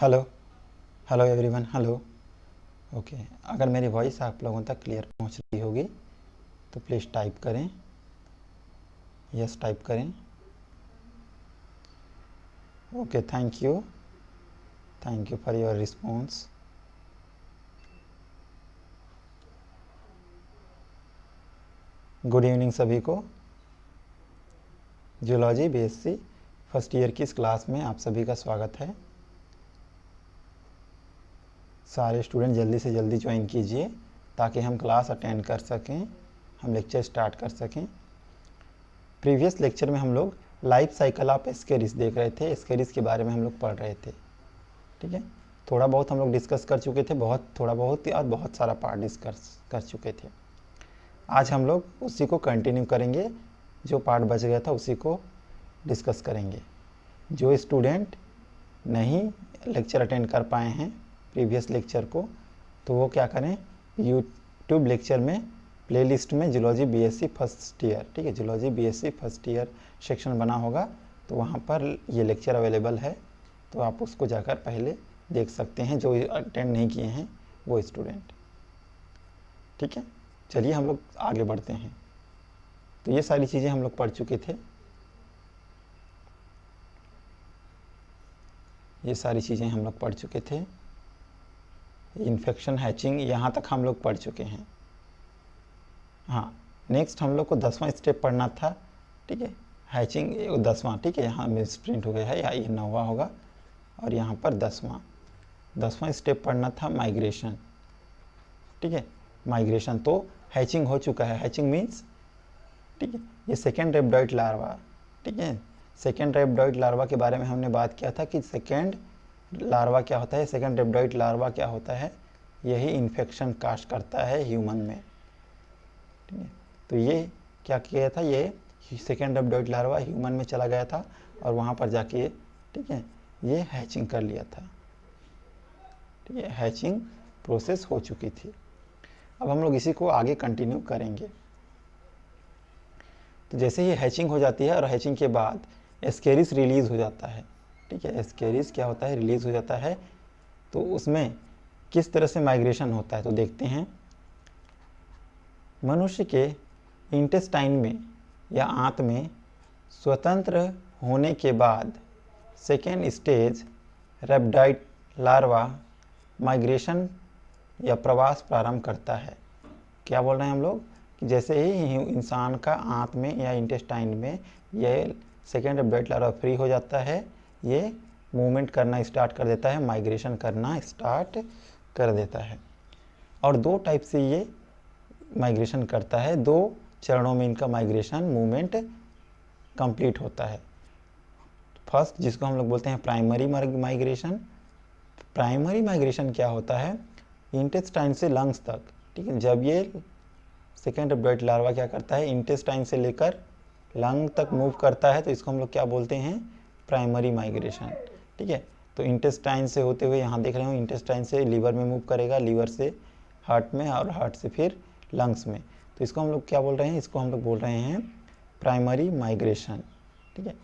Hello hello everyone, hello. Okay, अगर मेरी voice आप लोगों तक क्लियर पहुंच रही होगी तो प्लीज़ टाइप करें, यस टाइप करें। Okay, thank you for your response. Good evening सभी को। जूलॉजी बीएससी फर्स्ट ईयर की इस क्लास में आप सभी का स्वागत है। सारे स्टूडेंट जल्दी से जल्दी ज्वाइन कीजिए ताकि हम क्लास अटेंड कर सकें, हम लेक्चर स्टार्ट कर सकें। प्रीवियस लेक्चर में हम लोग लाइफ साइकिल ऑफ एस्केरिस देख रहे थे, एस्केरिस के बारे में हम लोग पढ़ रहे थे। ठीक है, थोड़ा बहुत हम लोग डिस्कस कर चुके थे, थोड़ा बहुत और बहुत सारा पार्ट डिस्कस कर चुके थे। आज हम लोग उसी को कंटिन्यू करेंगे, जो पार्ट बच गया था उसी को डिस्कस करेंगे। जो स्टूडेंट नहीं लेक्चर अटेंड कर पाए हैं प्रीवियस लेक्चर को, तो वो क्या करें, यूट्यूब लेक्चर में प्लेलिस्ट में जूलॉजी बीएससी फर्स्ट ईयर, ठीक है, zoology BSc first year section बना होगा, तो वहाँ पर ये लेक्चर अवेलेबल है, तो आप उसको जाकर पहले देख सकते हैं जो अटेंड नहीं किए हैं वो स्टूडेंट। ठीक है, चलिए हम लोग आगे बढ़ते हैं। तो ये सारी चीज़ें हम लोग पढ़ चुके थे, ये सारी चीज़ें हम लोग पढ़ चुके थे। इन्फेक्शन, हैचिंग, यहाँ तक हम लोग पढ़ चुके हैं। हाँ, नेक्स्ट हम लोग को 10वां स्टेप पढ़ना था। ठीक है, हैचिंग 10वां, ठीक है, यहाँ मिस प्रिंट हो गया है, या ये 9वां होगा और यहाँ पर 10वां स्टेप पढ़ना था, माइग्रेशन। ठीक है, माइग्रेशन तो हैचिंग हो चुका है। हैचिंग मीन्स, ठीक है, ये सेकेंड रेप्डॉइड लार्वा। ठीक है, सेकेंड रेप्डॉइड लार्वा के बारे में हमने बात किया था कि सेकेंड लार्वा क्या होता है, सेकेंड रेप्डॉइड लार्वा क्या होता है, यही इन्फेक्शन कास्ट करता है ह्यूमन में। ठीक है, तो ये क्या किया था, ये सेकेंड रेप्डॉइड लार्वा ह्यूमन में चला गया था और वहाँ पर जाके, ठीक है, ये हैचिंग कर लिया था। ठीक है, हैचिंग प्रोसेस हो चुकी थी। अब हम लोग इसी को आगे कंटिन्यू करेंगे। तो जैसे ही हैचिंग हो जाती है और हैचिंग के बाद एस्केरिस रिलीज़ हो जाता है। ठीक है, एस्केरिस क्या होता है, रिलीज़ हो जाता है। तो उसमें किस तरह से माइग्रेशन होता है तो देखते हैं। मनुष्य के इंटेस्टाइन में या आंत में स्वतंत्र होने के बाद सेकेंड स्टेज रेप्टाइड लार्वा माइग्रेशन या प्रवास प्रारंभ करता है। क्या बोल रहे हैं हम लोग कि जैसे ही इंसान का आंत में या इंटेस्टाइन में ये सेकेंड रेप्टाइड लार्वा फ्री हो जाता है, ये मूवमेंट करना स्टार्ट कर देता है, माइग्रेशन करना स्टार्ट कर देता है। और दो टाइप से ये माइग्रेशन करता है, दो चरणों में इनका माइग्रेशन मूवमेंट कंप्लीट होता है। फर्स्ट जिसको हम लोग बोलते हैं प्राइमरी माइग्रेशन। प्राइमरी माइग्रेशन क्या होता है, इंटेस्टाइन से लंग्स तक। ठीक है, जब ये सेकेंड रेप्टाइड लार्वा क्या करता है, इंटेस्टाइन से लेकर लंग तक मूव करता है, तो इसको हम लोग क्या बोलते हैं, प्राइमरी माइग्रेशन। ठीक है, तो इंटेस्टाइन से होते हुए यहाँ देख रहे हो, इंटेस्टाइन से लीवर में मूव करेगा, लीवर से हार्ट में और हार्ट से फिर लंग्स में, तो इसको हम लोग क्या बोल रहे हैं, इसको हम लोग बोल रहे हैं प्राइमरी माइग्रेशन। ठीक है,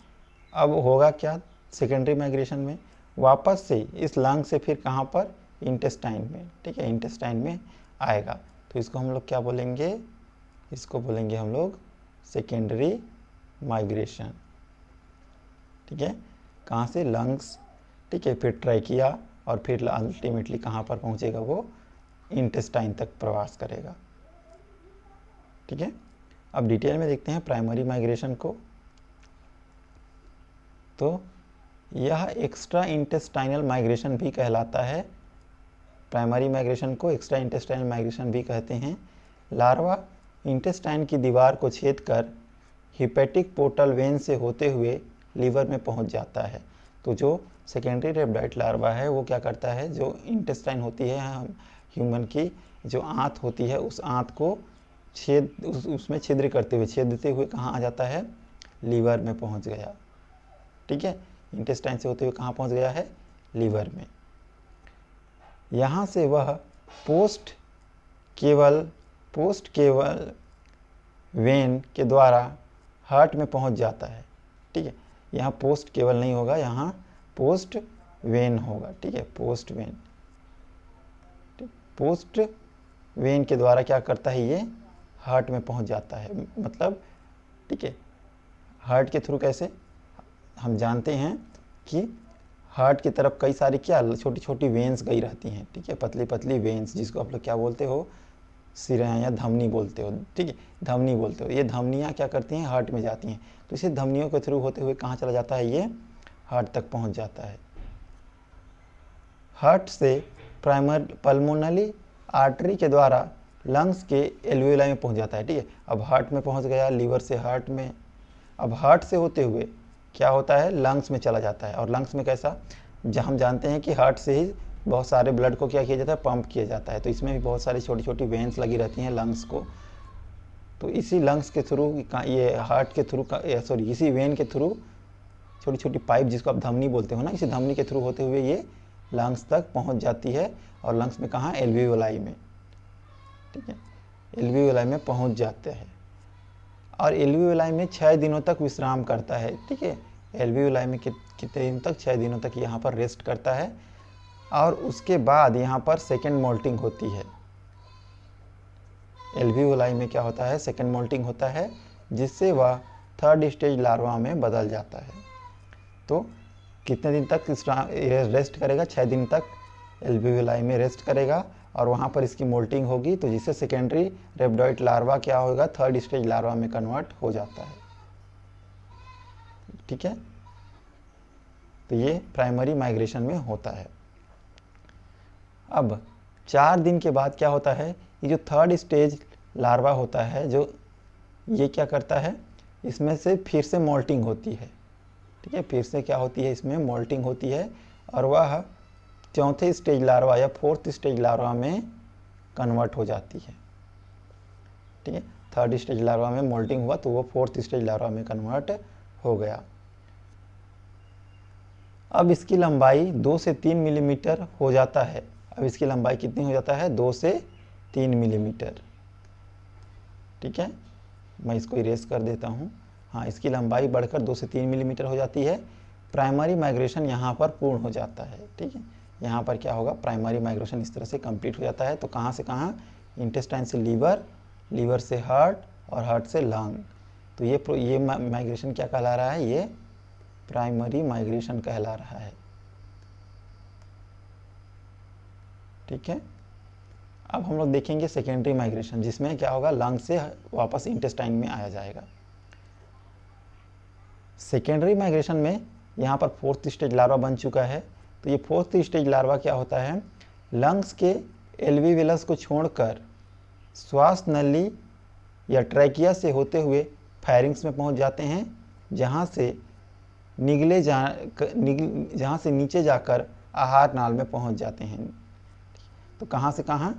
अब होगा क्या सेकेंडरी माइग्रेशन में, वापस से इस लंग से फिर कहाँ पर, इंटेस्टाइन में। ठीक है, इंटेस्टाइन में आएगा, तो इसको हम लोग क्या बोलेंगे, इसको बोलेंगे हम लोग सेकेंडरी माइग्रेशन। ठीक है, कहाँ से, लंग्स, ठीक है, फिर ट्रैकिया और फिर अल्टीमेटली कहाँ पर पहुँचेगा, वो इंटेस्टाइन तक प्रवास करेगा। ठीक है, अब डिटेल में देखते हैं प्राइमरी माइग्रेशन को। तो यह एक्स्ट्रा इंटेस्टाइनल माइग्रेशन भी कहलाता है। प्राइमरी माइग्रेशन को एक्स्ट्रा इंटेस्टाइनल माइग्रेशन भी कहते हैं। लार्वा इंटेस्टाइन की दीवार को छेद कर हिपेटिक पोर्टल वेन से होते हुए लीवर में पहुंच जाता है। तो जो सेकेंडरी रेप्टाइड लार्वा है वो क्या करता है, जो इंटेस्टाइन होती है ह्यूमन की, जो आंत होती है, उस आंत को उसमें छिद्र करते हुए, छेदते हुए कहाँ आ जाता है, लीवर में पहुंच गया। ठीक है, इंटेस्टाइन से होते हुए कहाँ पहुंच गया है, लीवर में। यहाँ से वह पोस्ट केवल वेन के द्वारा हार्ट में पहुंच जाता है। ठीक है, यहाँ पोस्ट केवल नहीं होगा, यहाँ पोस्ट वेन होगा, ठीक है, पोस्ट वेन। पोस्ट वेन के द्वारा क्या करता है, ये हार्ट में पहुंच जाता है, मतलब ठीक है। हार्ट के थ्रू कैसे, हम जानते हैं कि हार्ट की तरफ कई सारी क्या छोटी छोटी वेन्स गई रहती हैं, ठीक है, पतली पतली वेन्स, जिसको आप लोग क्या बोलते हो, सिरा या धमनी बोलते हो, ठीक है, धमनी बोलते हो। ये धमनियाँ क्या करती हैं, हार्ट में जाती हैं, तो इसी धमनियों के थ्रू होते हुए कहाँ चला जाता है, ये हार्ट तक पहुँच जाता है। हार्ट से प्राइमर पल्मोनरी आर्टरी के द्वारा लंग्स के एल्वियोलाई में पहुंच जाता है, ठीक है। अब हार्ट में पहुंच गया, लीवर से हार्ट में, अब हार्ट से होते हुए क्या होता है, लंग्स में चला जाता है। और लंग्स में कैसा, जहाँ हम जानते हैं कि हार्ट से ही बहुत सारे ब्लड को क्या किया जाता है, पंप किया जाता है, तो इसमें भी बहुत सारी छोटी छोटी वेन्स लगी रहती हैं लंग्स को। तो इसी लंग्स के थ्रू, ये हार्ट के थ्रू, सॉरी इसी वेन के थ्रू छोटी छोटी पाइप, जिसको आप धमनी बोलते हो ना, इसी धमनी के थ्रू होते हुए ये लंग्स तक पहुंच जाती है। और लंग्स में कहाँ, एल्वियोलाई में, ठीक है, एल्वियोलाई में पहुंच जाते हैं। और एल्वियोलाई में 6 दिनों तक विश्राम करता है, ठीक है। एल्वियोलाई में कितने दिन तक, 6 दिनों तक यहाँ पर रेस्ट करता है। और उसके बाद यहाँ पर सेकेंड मोल्टिंग होती है। एल्वियोलाई में क्या होता है, सेकेंड मोल्टिंग होता है, जिससे वह थर्ड स्टेज लार्वा में बदल जाता है। तो कितने दिन तक रेस्ट करेगा, 6 दिन तक एल्वियोलाई में रेस्ट करेगा, और वहाँ पर इसकी मोल्टिंग होगी, तो जिससे सेकेंडरी रेप्डॉइड लार्वा क्या होगा, थर्ड स्टेज लार्वा में कन्वर्ट हो जाता है, ठीक है। तो ये प्राइमरी माइग्रेशन में होता है। अब 4 दिन के बाद क्या होता है, ये जो थर्ड स्टेज लार्वा होता है, जो ये क्या करता है, इसमें से फिर से मोल्टिंग होती है, ठीक है, फिर से क्या होती है, इसमें मोल्टिंग होती है, और वह चौथे स्टेज लार्वा या फोर्थ स्टेज लार्वा में कन्वर्ट हो जाती है, ठीक है। थर्ड स्टेज लार्वा में मोल्टिंग हुआ तो वो फोर्थ स्टेज लार्वा में कन्वर्ट हो गया। अब इसकी लंबाई 2 से 3 मिलीमीटर हो जाता है। अब इसकी लंबाई कितनी हो जाता है, 2 से 3 मिलीमीटर, ठीक है। मैं इसको इरेज कर देता हूँ। हाँ, इसकी लंबाई बढ़कर 2 से 3 मिलीमीटर हो जाती है। प्राइमरी माइग्रेशन यहाँ पर पूर्ण हो जाता है, ठीक है। यहाँ पर क्या होगा, प्राइमरी माइग्रेशन इस तरह से कंप्लीट हो जाता है। तो कहाँ से कहाँ, इंटेस्टाइन से लीवर, लीवर से हार्ट, और हार्ट से लंग। तो ये माइग्रेशन क्या कहला रहा है, ये प्राइमरी माइग्रेशन कहला रहा है, ठीक है। अब हम लोग देखेंगे सेकेंडरी माइग्रेशन, जिसमें क्या होगा, लंग से वापस इंटेस्टाइन में आया जाएगा। सेकेंडरी माइग्रेशन में यहाँ पर फोर्थ स्टेज लार्वा बन चुका है। तो ये फोर्थ स्टेज लार्वा क्या होता है, लंग्स के एल्वियोलस को छोड़कर श्वास नली या ट्रैकिया से होते हुए फायरिंग्स में पहुँच जाते हैं, जहाँ से नीचे जाकर आहार नाल में पहुँच जाते हैं। तो कहाँ से कहाँ,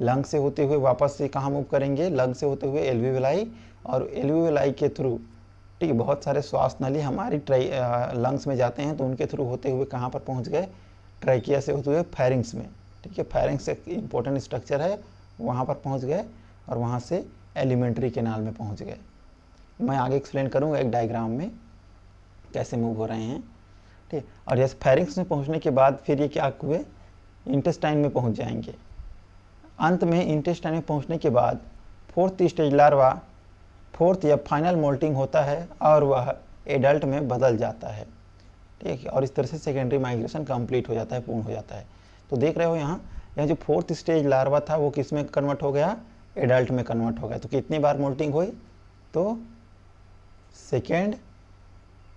लंग से होते हुए वापस से कहाँ मूव करेंगे, लंग से होते हुए एल्वियोलाई, और एल्वियोलाई के थ्रू, ठीक है, बहुत सारे श्वास नली हमारी लंग्स में जाते हैं, तो उनके थ्रू होते हुए कहाँ पर पहुँच गए, ट्रैकिया से होते हुए फायरिंग्स में, ठीक है। फायरिंग्स एक इंपॉर्टेंट स्ट्रक्चर है, वहाँ पर पहुँच गए, और वहाँ से एलिमेंट्री कैनाल में पहुँच गए। मैं आगे एक्सप्लेन करूँगा एक डायग्राम में कैसे मूव हो रहे हैं, ठीक है। और जैसे फायरिंग्स में पहुँचने के बाद फिर ये क्या हुए, इंटेस्टाइन में पहुँच जाएंगे। अंत में इंटेस्टाइन में पहुँचने के बाद फोर्थ स्टेज लार्वा, फोर्थ या फाइनल मोल्टिंग होता है, और वह एडल्ट में बदल जाता है, ठीक है। और इस तरह से सेकेंडरी माइग्रेशन कंप्लीट हो जाता है, पूर्ण हो जाता है। तो देख रहे हो यहाँ जो फोर्थ स्टेज लार्वा था वो किस में कन्वर्ट हो गया, एडल्ट में कन्वर्ट हो गया। तो कितनी बार मोल्टिंग हुई, तो सेकेंड,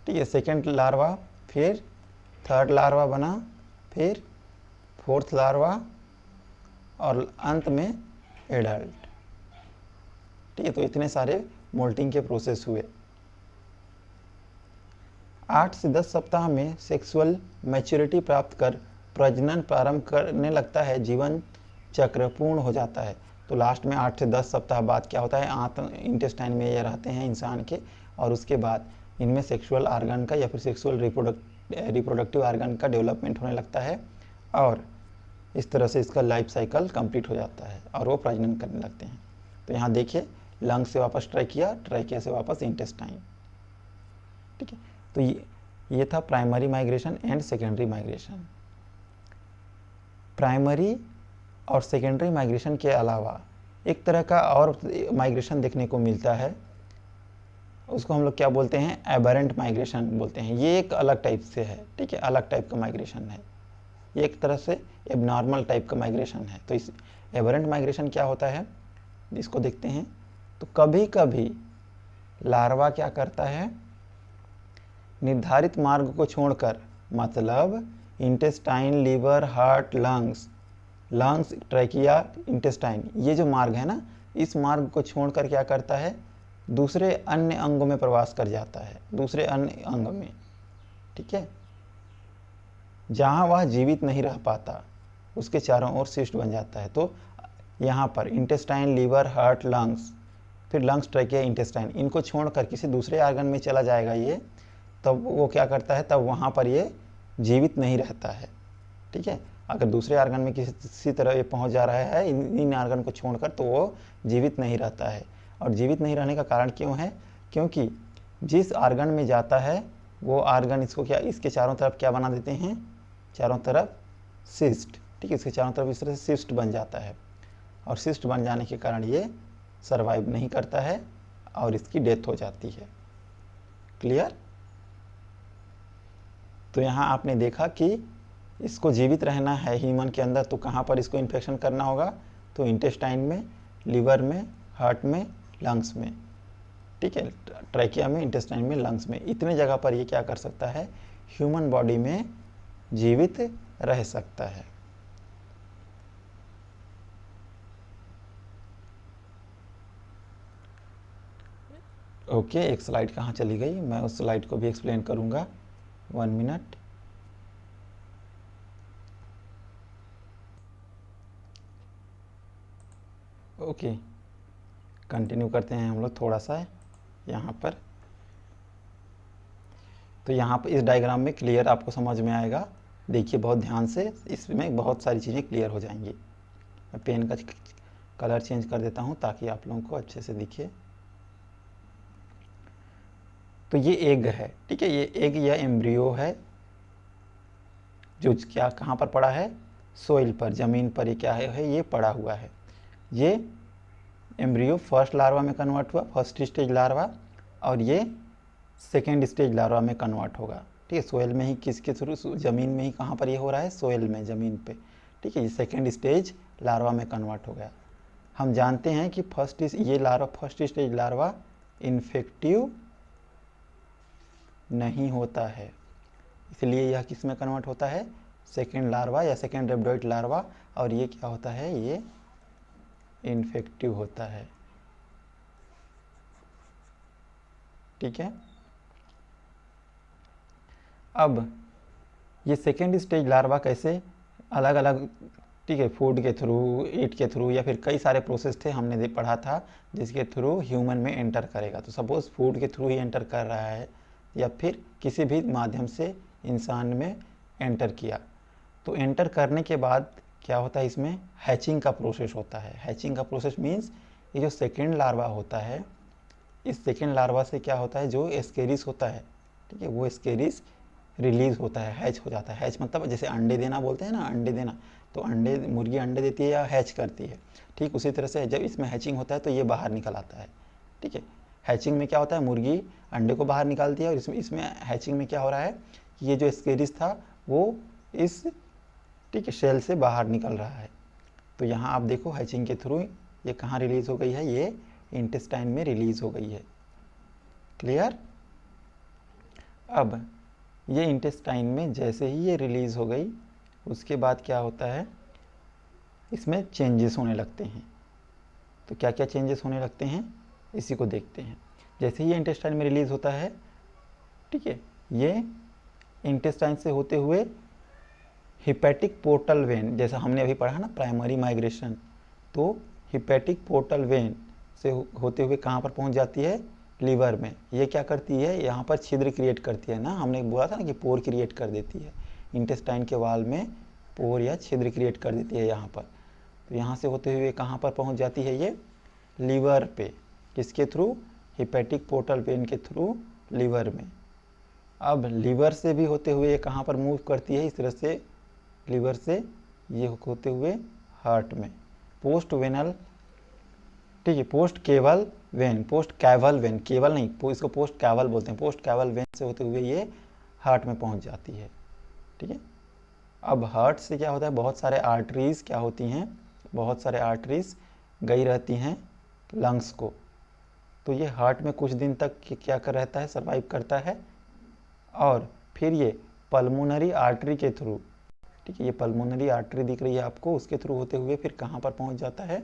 ठीक है, सेकेंड लार्वा, फिर थर्ड लार्वा बना, फिर फोर्थ लार्वा, और अंत में एडल्ट, ठीक है। तो इतने सारे मोल्टिंग के प्रोसेस हुए। 8 से 10 सप्ताह में सेक्सुअल मैच्योरिटी प्राप्त कर प्रजनन प्रारंभ करने लगता है, जीवन चक्र पूर्ण हो जाता है। तो लास्ट में 8 से 10 सप्ताह बाद क्या होता है, आंत इंटेस्टाइन में ये रहते हैं इंसान के, और उसके बाद इनमें सेक्सुअल आर्गन का या फिर सेक्सुअल रिप्रोडक्टिव आर्गन का डेवलपमेंट होने लगता है, और इस तरह से इसका लाइफ साइकिल कंप्लीट हो जाता है, और वो प्रजनन करने लगते हैं। तो यहाँ देखिए, लंग से वापस ट्रैकिया, ट्रैकिया से वापस इंटेस्टाइन, ठीक है। तो ये था primary migration and secondary migration. Primary और सेकेंडरी माइग्रेशन के अलावा एक तरह का और माइग्रेशन देखने को मिलता है, उसको हम लोग क्या बोलते हैं, एबरेंट माइग्रेशन बोलते हैं। ये एक अलग टाइप से है, ठीक है, अलग टाइप का माइग्रेशन है। ये एक तरह से एबनॉर्मल टाइप का माइग्रेशन है। तो इस एबरेंट माइग्रेशन क्या होता है, इसको देखते हैं। तो कभी कभी लार्वा क्या करता है, निर्धारित मार्ग को छोड़कर, मतलब intestine, liver, heart, lungs, trachea, intestine, ये जो मार्ग है ना, इस मार्ग को छोड़कर क्या करता है, दूसरे अन्य अंगों में प्रवास कर जाता है, दूसरे अन्य अंग में, ठीक है, जहाँ वह जीवित नहीं रह पाता, उसके चारों ओर सिस्ट बन जाता है। तो यहाँ पर इंटेस्टाइन, लीवर, हार्ट, लंग्स, फिर लंग्स, ट्रैकिया, इंटेस्टाइन, इनको छोड़कर किसी दूसरे आर्गन में चला जाएगा ये, तब वो क्या करता है, तब वहाँ पर ये जीवित नहीं रहता है, ठीक है। अगर दूसरे आर्गन में किसी तरह ये पहुँच जा रहा है इन आर्गन को छोड़कर, तो वो जीवित नहीं रहता है। और जीवित नहीं रहने का कारण क्यों है, क्योंकि जिस आर्गन में जाता है वो आर्गन इसको क्या, इसके चारों तरफ क्या बना देते हैं, चारों तरफ सिस्ट, ठीक है, इसके चारों तरफ इस तरह से सिस्ट बन जाता है। और सिस्ट बन जाने के कारण ये सर्वाइव नहीं करता है और इसकी डेथ हो जाती है। क्लियर। तो यहाँ आपने देखा कि इसको जीवित रहना है ह्यूमन के अंदर, तो कहाँ पर इसको इन्फेक्शन करना होगा, तो इंटेस्टाइन में, लीवर में, हार्ट में, लंग्स में, ठीक है, ट्रैकिया में, इंटेस्टाइन में, लंग्स में, इतने जगह पर ये क्या कर सकता है, ह्यूमन बॉडी में जीवित रह सकता है। ओके, एक स्लाइड कहाँ चली गई, मैं उस स्लाइड को भी एक्सप्लेन करूँगा, 1 मिनट। ओके, कंटिन्यू करते हैं हम लोग थोड़ा सा यहाँ पर। तो यहाँ पर इस डायग्राम में क्लियर आपको समझ में आएगा, देखिए बहुत ध्यान से, इसमें बहुत सारी चीज़ें क्लियर हो जाएंगी। मैं पेन का कलर चेंज कर देता हूँ ताकि आप लोगों को अच्छे से दिखे। तो ये एग है, ठीक है, ये एग या एम्ब्रियो है जो क्या कहाँ पर पड़ा है, सोइल पर, ज़मीन पर ये क्या है, ये पड़ा हुआ है। ये एम्ब्रियो फर्स्ट लार्वा में कन्वर्ट हुआ, फर्स्ट स्टेज लार्वा, और ये सेकेंड स्टेज लार्वा में कन्वर्ट होगा, ठीक है। सोइल में ही, किसके थ्रू, ज़मीन में ही, कहाँ पर ये हो रहा है, सोइल में, ज़मीन पे, ठीक है। ये सेकेंड स्टेज लार्वा में कन्वर्ट हो गया। हम जानते हैं कि ये larva, first stage larva infective नहीं होता है, इसलिए यह किस में कन्वर्ट होता है, सेकेंड लार्वा या सेकेंड रेप्डोइड लार्वा, और ये क्या होता है, ये इन्फेक्टिव होता है, ठीक है। अब ये सेकेंड स्टेज लार्वा कैसे अलग अलग, ठीक है, फूड के थ्रू, ईट के थ्रू, या फिर कई सारे प्रोसेस थे हमने पढ़ा था जिसके थ्रू ह्यूमन में एंटर करेगा। तो सपोज फूड के थ्रू ही एंटर कर रहा है या फिर किसी भी माध्यम से इंसान में एंटर किया, तो एंटर करने के बाद क्या होता है, इसमें हैचिंग का प्रोसेस होता है। हैचिंग का प्रोसेस मीन्स ये जो सेकेंड लार्वा होता है, इस सेकेंड लार्वा से क्या होता है, जो एस्केरिस होता है, ठीक है, वो एस्केरिस रिलीज होता है, हैच हो जाता है। हैच मतलब जैसे अंडे देना बोलते हैं ना, अंडे देना, तो अंडे, मुर्गी अंडे देती है या हैच करती है, ठीक उसी तरह से जब इसमें हैचिंग होता है तो ये बाहर निकल आता है, ठीक है। हैचिंग में क्या होता है, मुर्गी अंडे को बाहर निकालती है, और इसमें हैचिंग में क्या हो रहा है कि ये जो एस्केरिस था वो इस, ठीक है, शेल से बाहर निकल रहा है। तो यहाँ आप देखो हैचिंग के थ्रू ये कहाँ रिलीज हो गई है, ये इंटेस्टाइन में रिलीज हो गई है। क्लियर। अब ये इंटेस्टाइन में जैसे ही ये रिलीज हो गई, उसके बाद क्या होता है, इसमें चेंजेस होने लगते हैं। तो क्या क्या चेंजेस होने लगते हैं, इसी को देखते हैं। जैसे ही ये इंटेस्टाइन में रिलीज होता है, ठीक है, ये इंटेस्टाइन से होते हुए हिपैटिक पोर्टल वेन, जैसा हमने अभी पढ़ा ना प्राइमरी माइग्रेशन, तो हिपैटिक पोर्टल वेन से होते हुए कहाँ पर पहुँच जाती है, लीवर में। ये क्या करती है, यहाँ पर छिद्र क्रिएट करती है ना, हमने बोला था ना कि पोर क्रिएट कर देती है, इंटेस्टाइन के वाल में पोर या छिद्र क्रिएट कर देती है यहाँ पर। तो यहाँ से होते हुए कहाँ पर पहुँच जाती है, ये लीवर पे, किसके थ्रू, हिपैटिक पोर्टल वेन के थ्रू लीवर में। अब लीवर से भी होते हुए ये कहाँ पर मूव करती है, इस तरह से लीवर से ये होते हुए हार्ट में, पोस्ट वेनल, ठीक है, post caval when, post caval when, केवल नहीं, इसको पोस्ट कैवल बोलते हैं, पोस्ट कैवल वेन से होते हुए ये हार्ट में पहुंच जाती है। ठीक है, अब हार्ट से क्या होता है, बहुत सारे आर्टरीज क्या होती हैं, बहुत सारे आर्टरीज गई रहती हैं लंग्स को, तो ये हार्ट में कुछ दिन तक क्या कर रहता है, सर्वाइव करता है, और फिर ये पल्मोनरी आर्टरी के थ्रू, ठीक है, ये पल्मोनरी आर्टरी दिख रही है आपको, उसके थ्रू होते हुए फिर कहाँ पर पहुँच जाता है,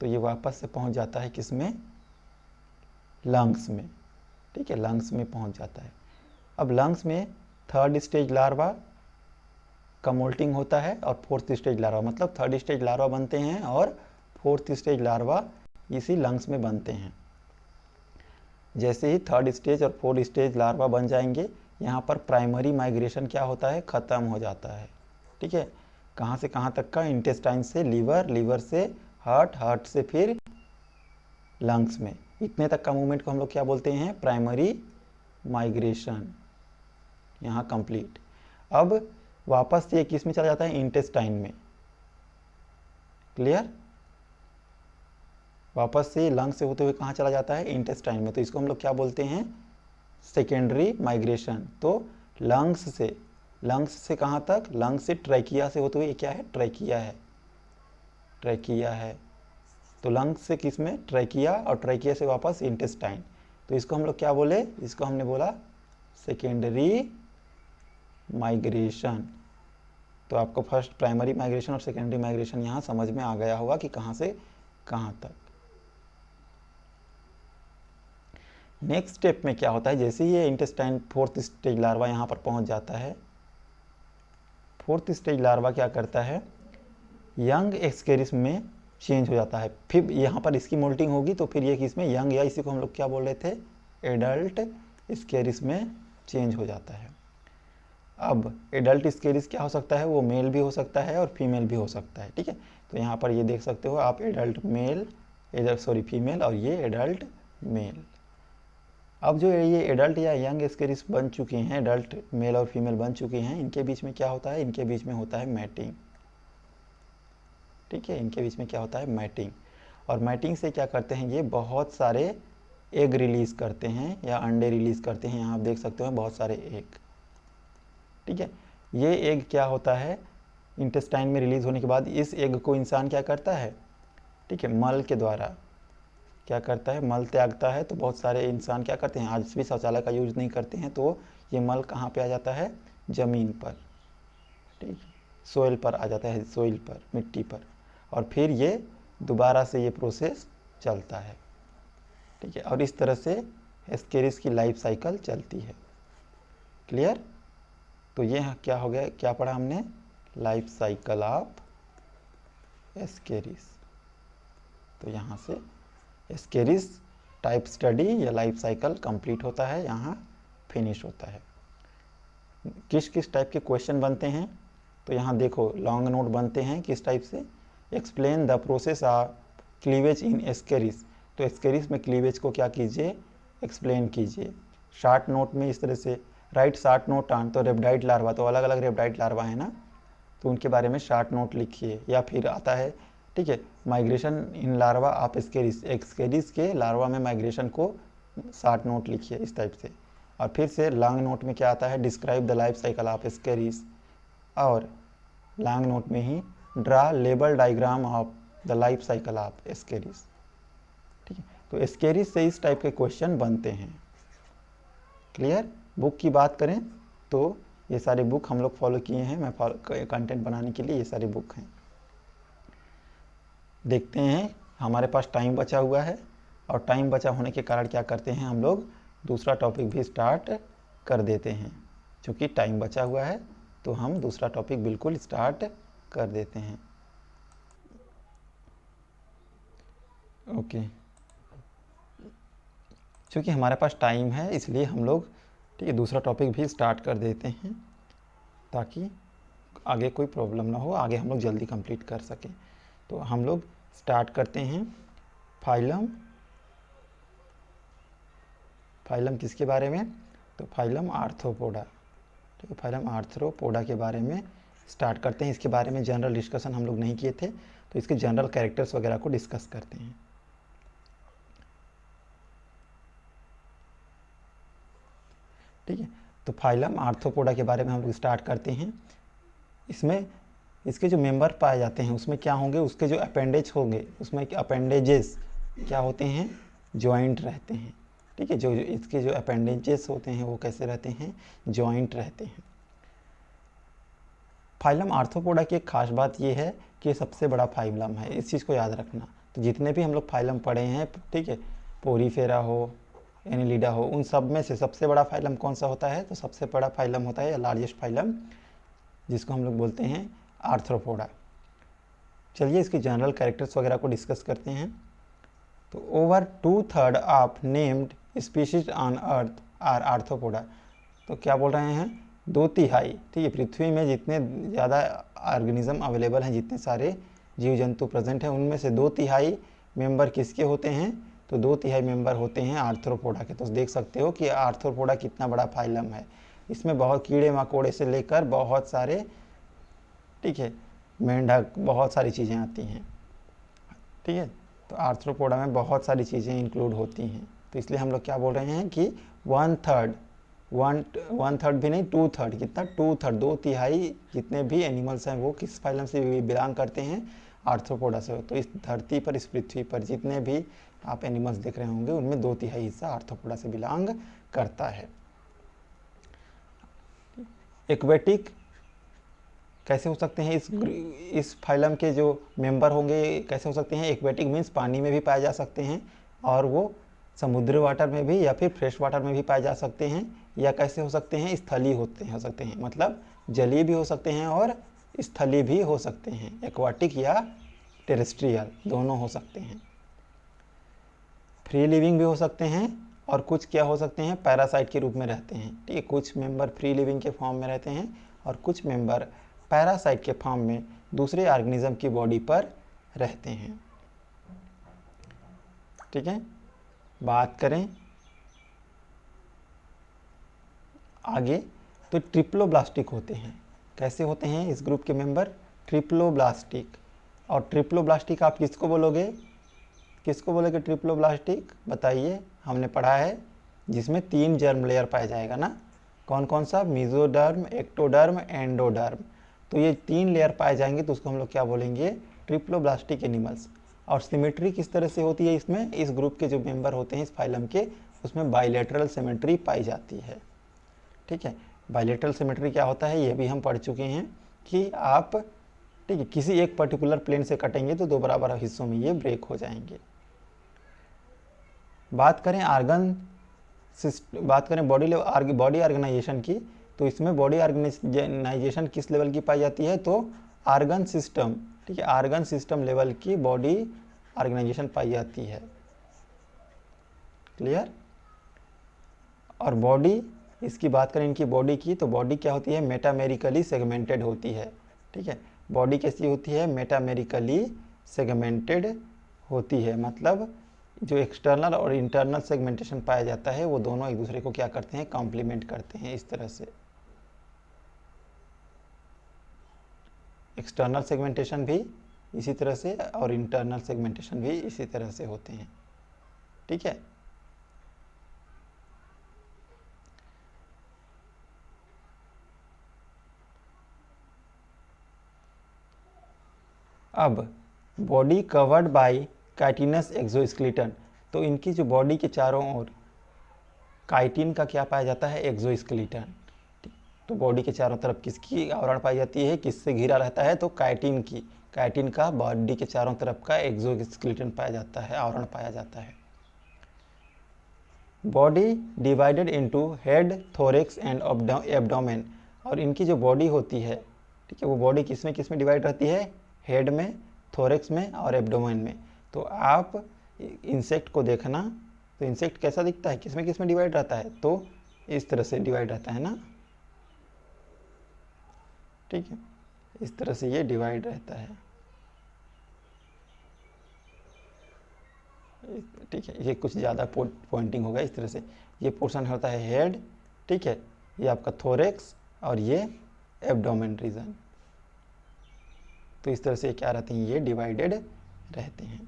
तो ये वापस से पहुँच जाता है किसमें, लंग्स में। ठीक है, लंग्स में पहुँच जाता है। अब लंग्स में थर्ड स्टेज लार्वा का मोल्टिंग होता है और फोर्थ स्टेज लार्वा, मतलब थर्ड स्टेज लार्वा बनते हैं और फोर्थ स्टेज लार्वा इसी लंग्स में बनते हैं। जैसे ही थर्ड स्टेज और फोर्थ स्टेज लार्वा बन जाएंगे, यहाँ पर प्राइमरी माइग्रेशन क्या होता है, ख़त्म हो जाता है। ठीक है, कहाँ से कहाँ तक का, इंटेस्टाइन से लीवर, लीवर से हार्ट, हार्ट से फिर लंग्स में, इतने तक का मूवमेंट को हम लोग क्या बोलते हैं, प्राइमरी माइग्रेशन, यहाँ कंप्लीट। अब वापस ये किस में चला जाता है, इंटेस्टाइन में। क्लियर, वापस से लंग से होते हुए कहाँ चला जाता है, इंटेस्टाइन में, तो इसको हम लोग क्या बोलते हैं, सेकेंडरी माइग्रेशन। तो लंग्स से कहाँ तक, लंग्स से ट्रैकिया से होते हुए क्या है, ट्रैकिया है, ट्रैकिया है, तो लंग्स से किस में, ट्रैकिया, और ट्रैकिया से वापस इंटेस्टाइन, तो इसको हम लोग क्या बोले, इसको हमने बोला सेकेंडरी माइग्रेशन। तो आपको फर्स्ट प्राइमरी माइग्रेशन और सेकेंडरी माइग्रेशन यहाँ समझ में आ गया होगा कि कहाँ से कहाँ तक। नेक्स्ट स्टेप में क्या होता है, जैसे ही ये इंटेस्टाइन फोर्थ स्टेज लार्वा यहाँ पर पहुँच जाता है, फोर्थ स्टेज लार्वा क्या करता है, यंग एक्सकेरिस में चेंज हो जाता है, फिर यहाँ पर इसकी मोल्टिंग होगी, तो फिर ये किस में, यंग, या इसी को हम लोग क्या बोल रहे थे, एडल्ट स्केरिस में चेंज हो जाता है। अब एडल्ट स्केरिस क्या हो सकता है, वो मेल भी हो सकता है और फीमेल भी हो सकता है। ठीक है, तो यहाँ पर ये देख सकते हो आप, एडल्ट मेल, फीमेल, और ये एडल्ट मेल। अब जो ये एडल्ट या यंग स्केरिस बन चुके हैं, एडल्ट मेल और फीमेल बन चुके हैं, इनके बीच में क्या होता है, इनके बीच में होता है मैटिंग। ठीक है, इनके बीच में क्या होता है, मैटिंग, और मैटिंग से क्या करते हैं, ये बहुत सारे एग रिलीज करते हैं या अंडे रिलीज करते हैं, यहाँ आप देख सकते हो बहुत सारे एग। ठीक है, ये एग क्या होता है, इंटेस्टाइन में रिलीज होने के बाद इस एग को इंसान क्या करता है, ठीक है, मल के द्वारा क्या करता है, मल त्यागता है। तो बहुत सारे इंसान क्या करते हैं, आज भी शौचालय का यूज नहीं करते हैं, तो ये मल कहाँ पे आ जाता है, ज़मीन पर, ठीक, सोइल पर आ जाता है, सोइल पर, मिट्टी पर, और फिर ये दोबारा से ये प्रोसेस चलता है। ठीक है, और इस तरह से एस्केरिस की लाइफ साइकिल चलती है। क्लियर, तो ये क्या हो गया, क्या पढ़ा हमने, लाइफ साइकिल ऑफ एस्केरिस। तो यहाँ से एस्केरिस टाइप स्टडी या लाइफ साइकिल कंप्लीट होता है, यहाँ फिनिश होता है। किस किस टाइप के क्वेश्चन बनते हैं, तो यहाँ देखो लॉन्ग नोट बनते हैं किस टाइप से, explain the process of cleavage in Ascaris, तो एस्केरिस में क्लीवेज को क्या कीजिए, एक्सप्लेन कीजिए। शार्ट नोट में इस तरह से, राइट शार्ट नोट ऑन, तो रेप्टाइड लार्वा, तो अलग अलग रेप्टाइड लार्वा है ना, तो उनके बारे में शार्ट नोट लिखिए। या फिर आता है, ठीक है, migration in larva of Ascaris, Ascaris के लार्वा में माइग्रेशन को शार्ट नोट लिखिए इस टाइप से। और फिर से लॉन्ग नोट में क्या आता है, describe the life cycle of ascaris, और लॉन्ग नोट में ही draw label diagram of the life cycle of ascaris. ठीक है, तो एस्केरिस से इस टाइप के क्वेश्चन बनते हैं। क्लियर, बुक की बात करें तो ये सारे बुक हम लोग फॉलो किए हैं, मैं कंटेंट बनाने के लिए ये सारी बुक हैं। देखते हैं, हमारे पास टाइम बचा हुआ है, और टाइम बचा होने के कारण क्या करते हैं, हम लोग दूसरा टॉपिक भी स्टार्ट कर देते हैं। क्योंकि टाइम बचा हुआ है तो हम दूसरा टॉपिक बिल्कुल स्टार्ट कर देते हैं। ओके, क्योंकि हमारे पास टाइम है इसलिए हम लोग, ठीक है, दूसरा टॉपिक भी स्टार्ट कर देते हैं, ताकि आगे कोई प्रॉब्लम ना हो, आगे हम लोग जल्दी कंप्लीट कर सकें। तो हम लोग स्टार्ट करते हैं फाइलम। फाइलम किसके बारे में, तो फाइलम आर्थ्रोपोडा, ठीक है, फाइलम आर्थ्रोपोडा के बारे में स्टार्ट करते हैं। इसके बारे में जनरल डिस्कशन हम लोग नहीं किए थे, तो इसके जनरल कैरेक्टर्स वगैरह को डिस्कस करते हैं। ठीक है, तो फाइलम आर्थ्रोपोडा के बारे में हम लोग स्टार्ट करते हैं। इसमें इसके जो मेंबर पाए जाते हैं उसमें क्या होंगे, उसके जो अपेंडेज होंगे उसमें अपेंडेजेस क्या होते हैं, जॉइंट रहते हैं। ठीक है, जो इसके जो अपेंडेजेस होते हैं वो कैसे रहते हैं, जॉइंट रहते हैं। फाइलम आर्थ्रोपोडा की एक खास बात ये है कि ये सबसे बड़ा फाइलम है, इस चीज़ को याद रखना। तो जितने भी हम लोग फाइलम पढ़े हैं, ठीक है, पोरीफेरा हो, एनिलिडा हो, उन सब में से सबसे बड़ा फाइलम कौन सा होता है, तो सबसे बड़ा फाइलम होता है या लार्जेस्ट फाइलम, जिसको हम लोग बोलते हैं आर्थ्रोपोडा। चलिए इसके जनरल कैरेक्टर्स वगैरह को डिस्कस करते हैं। तो over 2/3 of named species on earth are arthropoda. तो क्या बोल रहे हैं, 2/3, ठीक है, पृथ्वी में जितने ज़्यादा ऑर्गेनिज्म अवेलेबल हैं, जितने सारे जीव जंतु प्रेजेंट हैं, उनमें से 2/3 मेंबर किसके होते हैं, तो 2/3 मेंबर होते हैं आर्थ्रोपोडा के। तो देख सकते हो कि आर्थ्रोपोडा कितना बड़ा फाइलम है। इसमें बहुत कीड़े मकोड़े से लेकर बहुत सारे, ठीक है, मेंढक, बहुत सारी चीज़ें आती हैं। ठीक है, तो आर्थ्रोपोडा में बहुत सारी चीज़ें इंक्लूड होती हैं। तो इसलिए हम लोग क्या बोल रहे हैं कि 1/3, वन थर्ड भी नहीं, 2/3, कितना, 2/3, 2/3 जितने भी एनिमल्स हैं वो किस फाइलम से बिलोंग करते हैं, आर्थ्रोपोडा से। तो इस धरती पर, इस पृथ्वी पर जितने भी आप एनिमल्स देख रहे होंगे उनमें 2/3 हिस्सा आर्थ्रोपोडा से बिलोंग करता है। एक्वेटिक कैसे हो सकते हैं, इस फाइलम के जो मेंबर होंगे कैसे हो सकते हैं, एक्वेटिक मीन्स पानी में भी पाए जा सकते हैं, और वो समुद्री वाटर में भी या फिर फ्रेश वाटर में भी पाए जा सकते हैं, या कैसे हो सकते हैं, स्थलीय हो सकते हैं, मतलब जलीय भी हो सकते हैं और स्थलीय भी हो सकते हैं। एक्वाटिक या टेरेस्ट्रियल दोनों हो सकते हैं। फ्री लिविंग भी हो सकते हैं, और कुछ क्या हो सकते हैं, पैरासाइट के रूप में रहते हैं। ठीक है, कुछ मेंबर फ्री लिविंग के फॉर्म में रहते हैं और कुछ मेंबर पैरासाइट के फॉर्म में दूसरे ऑर्गेनिज्म की बॉडी पर रहते हैं। ठीक है, बात करें आगे, तो ट्रिप्लोब्लास्टिक होते हैं। कैसे होते हैं इस ग्रुप के मेंबर, ट्रिप्लोब्लास्टिक। और ट्रिप्लोब्लास्टिक आप किसको बोलोगे, किसको बोलोगे ट्रिप्लोब्लास्टिक, बताइए। हमने पढ़ा है जिसमें 3 जर्म लेयर पाया जाएगा ना, कौन कौन सा, मेसोडर्म, एक्टोडर्म, एंडोडर्म। तो ये 3 लेयर पाए जाएंगे तो उसको हम लोग क्या बोलेंगे, ट्रिप्लोब्लास्टिक एनिमल्स। और सिमेट्री किस तरह से होती है इसमें, इस ग्रुप के जो मेंबर होते हैं इस फाइलम के, उसमें बाइलेटरल सिमेट्री पाई जाती है। ठीक है, बाइलेटरल सिमेट्री क्या होता है ये भी हम पढ़ चुके हैं कि आप, ठीक है, किसी एक पर्टिकुलर प्लेन से कटेंगे तो 2 बराबर हिस्सों में ये ब्रेक हो जाएंगे। बात करें बात करें बॉडी ऑर्गेनाइजेशन की, तो इसमें बॉडी ऑर्गेनाइजेशन किस लेवल की पाई जाती है, तो आर्गन सिस्टम, ठीक है, आर्गन सिस्टम लेवल की बॉडी ऑर्गेनाइजेशन पाई जाती है। क्लियर। और बॉडी, इसकी बात करें इनकी बॉडी की, तो बॉडी क्या होती है, मेटामेरिकली सेगमेंटेड होती है। ठीक है, बॉडी कैसी होती है, मेटामेरिकली सेगमेंटेड होती है, मतलब जो एक्सटर्नल और इंटरनल सेगमेंटेशन पाया जाता है वो दोनों एक दूसरे को क्या करते हैं, कॉम्प्लीमेंट करते हैं। इस तरह से एक्सटर्नल सेगमेंटेशन भी इसी तरह से और इंटरनल सेगमेंटेशन भी इसी तरह से होते हैं। ठीक है, अब body covered by chitinous exoskeleton, तो इनकी जो बॉडी के चारों ओर काइटिन का क्या पाया जाता है, एक्सोस्केलेटन। तो बॉडी के चारों तरफ किसकी आवरण पाई जाती है, किससे घिरा रहता है, तो काइटिन की, काइटिन का बॉडी के चारों तरफ का एक्सोस्केलेटन पाया जाता है, आवरण पाया जाता है। Body divided into head, thorax and abdomen, और इनकी जो बॉडी होती है, ठीक है, वो बॉडी किसमें किसमें डिवाइड रहती है, हेड में, थोरेक्स में और एब्डोमेन में। तो आप इंसेक्ट को देखना, तो इंसेक्ट कैसा दिखता है, किसमें किसमें डिवाइड रहता है, तो इस तरह से डिवाइड रहता है ना। ठीक है, इस तरह से ये डिवाइड रहता है। ठीक है, ये कुछ ज़्यादा पॉइंटिंग होगा, इस तरह से ये पोर्शन होता है हेड, ठीक है, ये आपका थोरेक्स और ये एब्डोमेन रीजन। तो इस तरह से क्या रहते हैं, ये डिवाइडेड रहते हैं।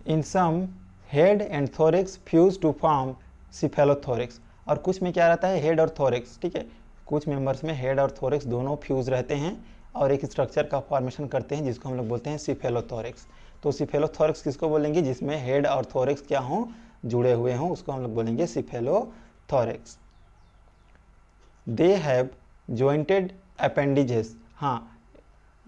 In some head and thorax fuse to form cephalothorax. और कुछ में क्या रहता है, हेड और थोरेक्स, ठीक है, कुछ मेंबर्स में हेड और थोरेक्स दोनों फ्यूज रहते हैं और एक स्ट्रक्चर का फॉर्मेशन करते हैं जिसको हम लोग बोलते हैं सिफेलोथोरेक्स। तो सिफेलोथोरेक्स किसको बोलेंगे, जिसमें हेड और थोरेक्स क्या हों, जुड़े हुए हों, उसको हम लोग बोलेंगे cephalothorax. They have jointed appendages. हाँ,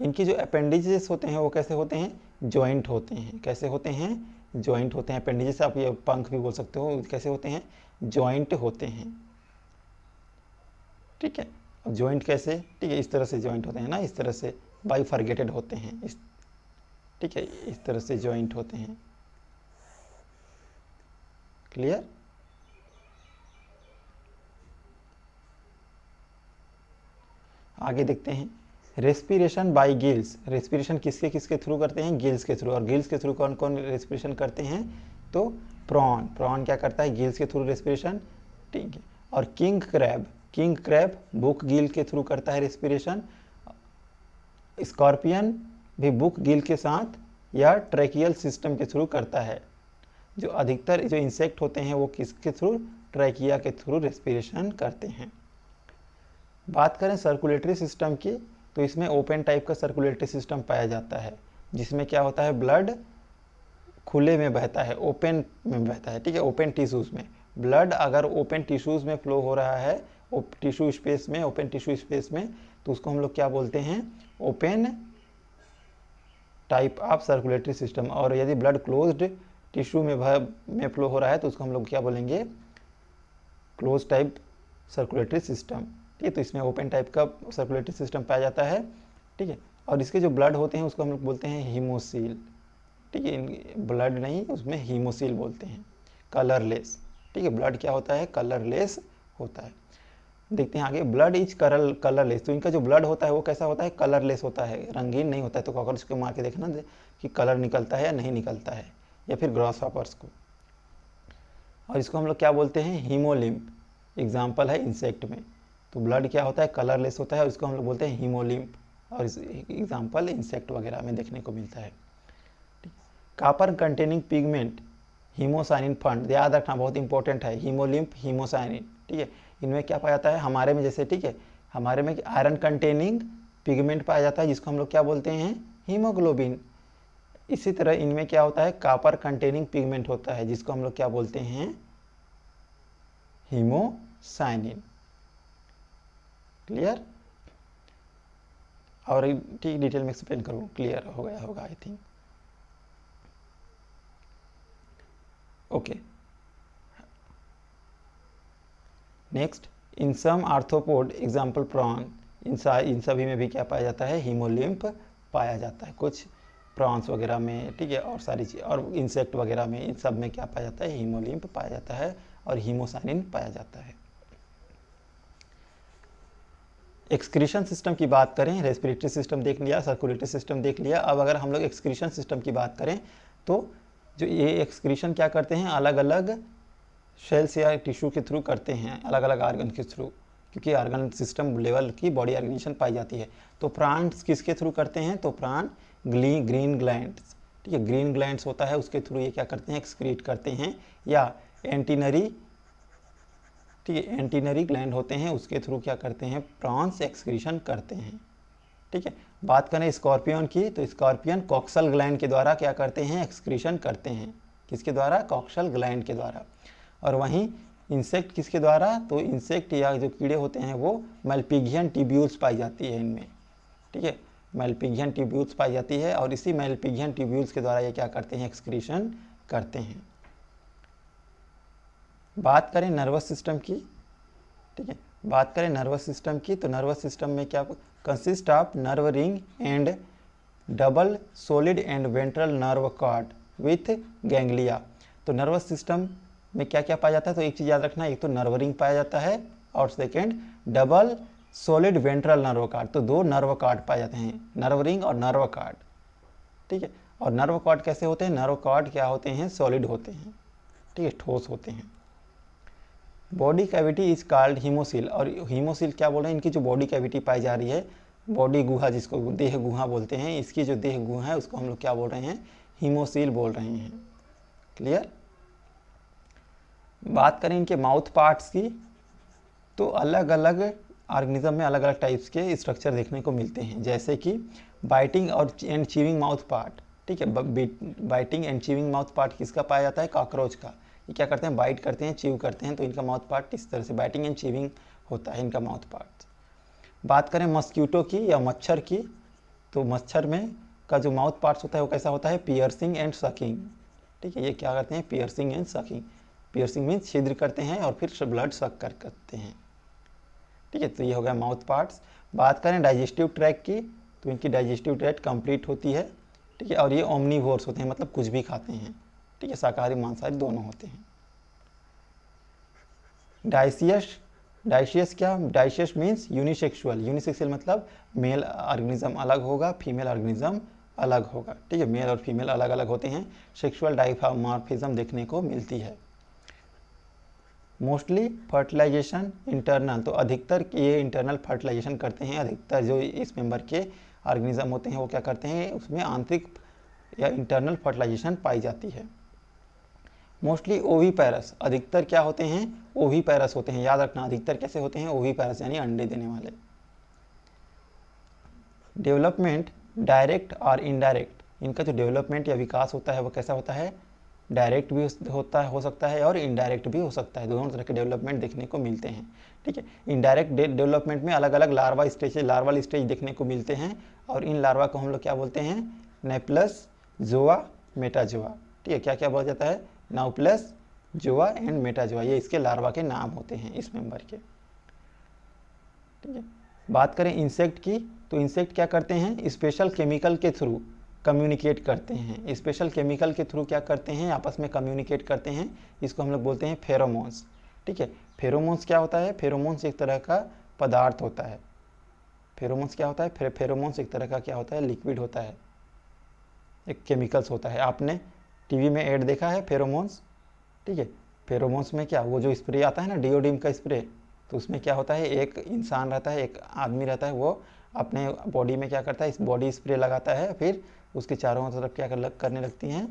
इनकी जो अपेंडिजेस होते हैं वो कैसे होते हैं, जॉइंट होते हैं। कैसे होते हैं, जॉइंट होते हैं। अपेंडिजेस आप ये पंख भी बोल सकते हो, कैसे होते हैं, जॉइंट होते हैं। ठीक है, अब जॉइंट कैसे, ठीक है, इस तरह से जॉइंट होते हैं ना, इस तरह से बाइफरगेटेड होते हैं, इस, ठीक है, इस तरह से जॉइंट होते हैं। क्लियर। आगे देखते हैं, रेस्पिरेशन बाय गिल्स। रेस्पिरेशन किसके किसके थ्रू करते हैं, गिल्स के थ्रू। और गिल्स के थ्रू कौन कौन रेस्पिरेशन करते हैं, तो प्रॉन। प्रॉन क्या करता है, गिल्स के थ्रू रेस्पिरेशन, ठीक है। और king crab, king crab book Gill के थ्रू करता है रेस्पिरेशन। स्कॉर्पियन भी बुक गिल के साथ या ट्रैकियल सिस्टम के थ्रू करता है। जो अधिकतर जो इंसेक्ट होते हैं वो किसके थ्रू, ट्रैकिया के थ्रू रेस्पिरेशन करते हैं। बात करें सर्कुलेटरी सिस्टम की, तो इसमें ओपन टाइप का सर्कुलेटरी सिस्टम पाया जाता है, जिसमें क्या होता है, ब्लड खुले में बहता है, ओपन में बहता है, ठीक है, ओपन टिश्यूज में। ब्लड अगर ओपन टिश्यूज में फ्लो हो रहा है, टिश्यू स्पेस में, ओपन टिश्यू स्पेस में, तो उसको हम लोग क्या बोलते हैं, open type of circulatory system. और यदि ब्लड क्लोज्ड टिश्यू में फ्लो हो रहा है तो उसको हम लोग क्या बोलेंगे, क्लोज टाइप सर्कुलेटरी सिस्टम। ठीक है, तो इसमें ओपन टाइप का सर्कुलेटरी सिस्टम पाया जाता है। ठीक है, और इसके जो ब्लड होते हैं उसको हम लोग बोलते हैं हीमोसील। ठीक है, ब्लड नहीं, उसमें हीमोसील बोलते हैं, कलरलेस। ठीक है, ब्लड क्या होता है, कलरलेस होता है। देखते हैं आगे, ब्लड इज कलरलेस। तो इनका जो ब्लड होता है वो कैसा होता है, कलरलेस होता है, रंगीन नहीं होता है। तो कॉकरोच को मार के देखना कि कलर निकलता है या नहीं निकलता है, या फिर ग्रासहॉपर्स को। और इसको हम लोग क्या बोलते हैं, हीमोलिम्फ। एग्जाम्पल है इंसेक्ट में, तो ब्लड क्या होता है, कलरलेस होता है, और इसको हम लोग बोलते हैं हीमोलिम्फ। और इस एग्जाम्पल इंसेक्ट वगैरह में देखने को मिलता है। Copper containing pigment haemocyanin fund, याद रखना बहुत इंपॉर्टेंट है, हीमोलिम्फ हीमोसाइनिन। ठीक है, इनमें क्या पाया जाता है, हमारे में जैसे, ठीक है, हमारे में आयरन कंटेनिंग पिगमेंट पाया जाता है जिसको हम लोग क्या बोलते हैं, हीमोग्लोबिन। इसी तरह इनमें क्या होता है, कॉपर कंटेनिंग पिगमेंट होता है जिसको हम लोग क्या बोलते हैं, हीमोसाइनिन। क्लियर। और ठीक डिटेल में एक्सप्लेन करूँ, क्लियर हो गया होगा I think. Okay, next, in some arthropod example prawn, इन सभी में भी क्या पाया जाता है, हीमोलिम्फ पाया जाता है। कुछ प्रॉन्स वगैरह में, ठीक है, और सारी चीज़, और इंसेक्ट वगैरह में, इन सब में क्या पाया जाता है, हीमोलिम्फ पाया जाता है और हीमोसाइनिन पाया जाता है। एक्सक्रीशन सिस्टम की बात करें, रेस्पिरेटरी सिस्टम देख लिया, सर्कुलेटरी सिस्टम देख लिया। अब अगर हम लोग एक्सक्रीशन सिस्टम की बात करें तो जो ये एक्सक्रीशन क्या करते हैं, अलग अलग सेल्स या टिश्यू के थ्रू करते हैं, अलग अलग ऑर्गन के थ्रू, क्योंकि ऑर्गन सिस्टम लेवल की बॉडी ऑर्गेनाइजेशन पाई जाती है। तो प्राण्स किसके थ्रू करते हैं, तो प्राण ग्रीन ग्लैंड्स, ठीक है, ग्रीन ग्लैंड्स होता है, उसके थ्रू ये क्या करते हैं, एक्सक्रीट करते हैं। या एंटीनरी, ठीक है, एंटीनरी ग्लैंड होते हैं, उसके थ्रू क्या करते हैं, प्रॉन्स एक्सक्रीशन करते हैं। ठीक है, बात करें स्कॉर्पियन की, तो स्कॉर्पियन कॉक्सल ग्लैंड के द्वारा क्या करते हैं, एक्सक्रीशन करते हैं। किसके द्वारा, कॉक्सल ग्लैंड के द्वारा। और वहीं इंसेक्ट किसके द्वारा, तो इंसेक्ट या जो कीड़े होते हैं वो मैल्पिगियन ट्यूब्यूल्स पाई जाती है इनमें। ठीक है, मैल्पिगियन ट्यूब्यूल्स पाई जाती है, और इसी मैल्पिगियन ट्यूब्यूल्स के द्वारा ये क्या करते हैं, एक्सक्रीशन करते हैं। बात करें नर्वस सिस्टम की, ठीक है, बात करें नर्वस सिस्टम की, तो नर्वस सिस्टम में क्या consist of nerve ring and double solid and ventral nerve cord with ganglia. तो नर्वस सिस्टम में क्या क्या पाया जाता है, तो एक चीज़ याद रखना, एक तो नर्व रिंग पाया जाता है, और second double solid ventral nerve cord. तो दो नर्व कॉर्ड पाए जाते हैं, नर्व रिंग और नर्व कॉर्ड। ठीक है, और नर्व कॉर्ड कैसे होते हैं, नर्व कॉर्ड क्या होते हैं, सॉलिड होते हैं। ठीक है, ठोस होते हैं। Body cavity is called haemocoel, और हीमोसील क्या बोल रहे हैं, इनकी जो बॉडी कैविटी पाई जा रही है, बॉडी गुहा जिसको देह गुहा बोलते हैं, इसकी जो देह गुहा है उसको हम लोग क्या बोल रहे हैं, हीमोसील बोल रहे हैं। क्लियर। बात करें इनके माउथ पार्ट्स की, तो अलग अलग ऑर्गेनिज्म में अलग अलग टाइप्स के स्ट्रक्चर देखने को मिलते हैं, जैसे कि बाइटिंग और एंड चीविंग माउथ पार्ट। ठीक है, biting and chewing mouth part किसका पाया जाता है, कॉकरोच का। ये क्या करते हैं, बाइट करते हैं, चीव करते हैं, तो इनका माउथ पार्ट इस तरह से बाइटिंग एंड चीविंग होता है इनका माउथ पार्ट। बात करें मस्क्यूटो की या मच्छर की, तो मच्छर में का जो माउथ पार्ट्स होता है वो कैसा होता है, पियर्सिंग एंड सकिंग। ठीक है, ये क्या करते हैं, piercing and sucking. Piercing means छिद्र करते हैं और फिर ब्लड सक करते हैं। ठीक है, तो ये हो गया माउथ पार्ट्स। बात करें डाइजेस्टिव ट्रैक्ट की, तो इनकी डाइजेस्टिव ट्रैक्ट कंप्लीट होती है। ठीक है, और ये ओमनीवोर्स होते हैं, मतलब कुछ भी खाते हैं। ठीक है, शाकाहारी मांसाहारी दोनों होते हैं। डाइशियस क्या, डाइशियस मीन्स यूनिसेक्सुअल। यूनिसेक्सुअल मतलब मेल ऑर्गेनिज्म अलग होगा, फीमेल ऑर्गेनिज्म अलग होगा। ठीक है, मेल और फीमेल अलग अलग होते हैं, सेक्सुअल डाइमॉर्फिज्म देखने को मिलती है। मोस्टली फर्टिलाइजेशन इंटरनल, तो अधिकतर ये इंटरनल फर्टिलाइजेशन करते हैं। अधिकतर जो इस मेंबर के ऑर्गेनिज्म होते हैं वो क्या करते हैं, उसमें आंतरिक या इंटरनल फर्टिलाइजेशन पाई जाती है। मोस्टली ओवीपैरस, अधिकतर क्या होते हैं, ओवीपैरस होते हैं। याद रखना, अधिकतर कैसे होते हैं, ओवीपैरस यानी अंडे देने वाले। डेवलपमेंट डायरेक्ट और इनडायरेक्ट, इनका जो डेवलपमेंट या विकास होता है वो कैसा होता है, डायरेक्ट भी होता है, हो सकता है, और इनडायरेक्ट भी हो सकता है। दोनों तरह के डेवलपमेंट देखने को मिलते हैं। ठीक है, इनडायरेक्ट डेवलपमेंट में अलग अलग लार्वा स्टेज, लार्वल स्टेज देखने को मिलते हैं, और इन लार्वा को हम लोग क्या बोलते हैं, नेप्लस, जोआ, मेटाजोआ। ठीक है, क्या क्या बोला जाता है, नाउप्लस, जोआ एंड मेटाजोआ, ये इसके लार्वा के नाम होते हैं इस मेंबर के। ठीक है, बात करें इंसेक्ट की, तो इंसेक्ट क्या करते हैं, स्पेशल केमिकल के थ्रू कम्युनिकेट करते हैं। स्पेशल केमिकल के थ्रू क्या करते हैं, आपस में कम्युनिकेट करते हैं। इसको हम लोग बोलते हैं फेरोमोन्स। ठीक है, फेरोमोन्स क्या होता है, फेरोमोन्स एक तरह का पदार्थ होता है। फेरोमोन्स क्या होता है, फेरोमोन्स एक तरह का क्या होता है, लिक्विड होता है, एक केमिकल्स होता है। आपने टीवी में ऐड देखा है फेरोमोन्स। ठीक है, फेरोमोन्स में क्या, वो जो स्प्रे आता है ना, डिओडिम का स्प्रे, तो उसमें क्या होता है, एक इंसान रहता है, एक आदमी रहता है, वो अपने बॉडी में क्या करता है, इस बॉडी स्प्रे लगाता है, फिर उसके चारों तरफ क्या करने लगती हैं।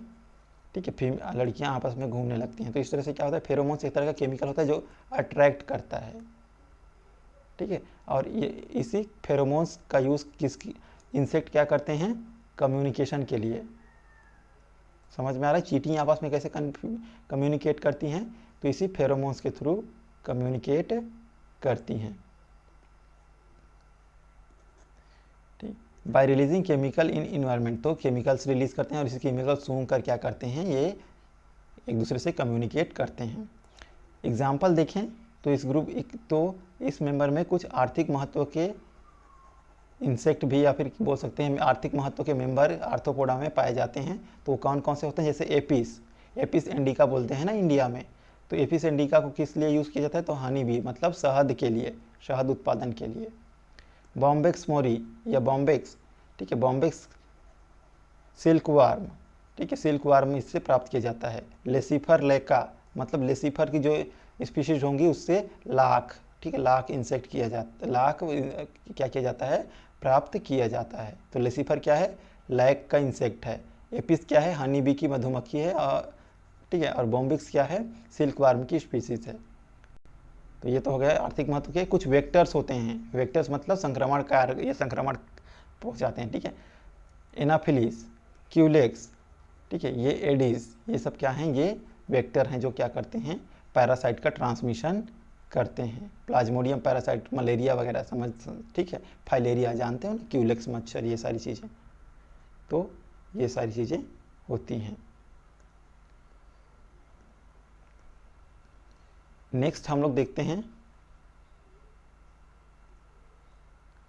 ठीक है, लड़कियां आपस में घूमने लगती हैं। तो इस तरह से क्या होता है, फेरोमोन्स एक तरह का केमिकल होता है जो अट्रैक्ट करता है। ठीक है, और ये इसी फेरोमोन्स का यूज़ इंसेक्ट क्या करते हैं, कम्युनिकेशन के लिए। समझ में आ रहा है, चींटी आपस में कैसे कम्युनिकेट करती हैं, तो इसी फेरोमोन्स के थ्रू कम्युनिकेट करती हैं। ठीक, bye releasing chemical in environment, तो केमिकल्स रिलीज करते हैं और इसी केमिकल सूंघ कर क्या करते हैं, ये एक दूसरे से कम्युनिकेट करते हैं। एग्जाम्पल देखें तो इस मेंबर में कुछ आर्थिक महत्व के इंसेक्ट भी, या फिर बोल सकते हैं आर्थिक महत्व के मेंबर आर्थ्रोपोडा में पाए जाते हैं। तो कौन कौन से होते हैं, जैसे एपिस इंडिका बोलते हैं ना इंडिया में, तो एपिस इंडिका को किस लिए यूज़ किया जाता है, तो हनी बी मतलब शहद के लिए, शहद उत्पादन के लिए। बॉम्बेक्स मोरी या बॉम्बेक्स, ठीक है, बॉम्बेक्स सिल्क वार्म, ठीक है, सिल्क वार्म इससे प्राप्त किया जाता है। लेसिफर लेका मतलब लेसिफर की जो स्पीशीज होंगी उससे लाख, ठीक है, लाख इंसेक्ट किया जाता है, लाख क्या किया जाता है, प्राप्त किया जाता है। तो लेसिफर क्या है, लैक का इंसेक्ट है। एपिस क्या है, हनी बी की मधुमक्खी है, और ठीक है, और बॉम्बिक्स क्या है, सिल्क वार्म की स्पीसीज है। तो ये तो हो गया आर्थिक महत्व के। कुछ वेक्टर्स होते हैं, वेक्टर्स मतलब संक्रमण कार, ये संक्रमण पहुंचाते हैं। ठीक है, एनाफिलिस, क्यूलेक्स, ठीक है, ये एडिस, ये सब क्या हैं, ये वेक्टर हैं जो क्या करते हैं, पैरासाइट का ट्रांसमिशन करते हैं। प्लाज्मोडियम पैरासाइट, मलेरिया वगैरह समझ, ठीक है, फाइलेरिया जानते हो ना, क्यूलेक्स मच्छर, ये सारी चीज़ें, तो ये सारी चीज़ें होती हैं। नेक्स्ट हम लोग देखते हैं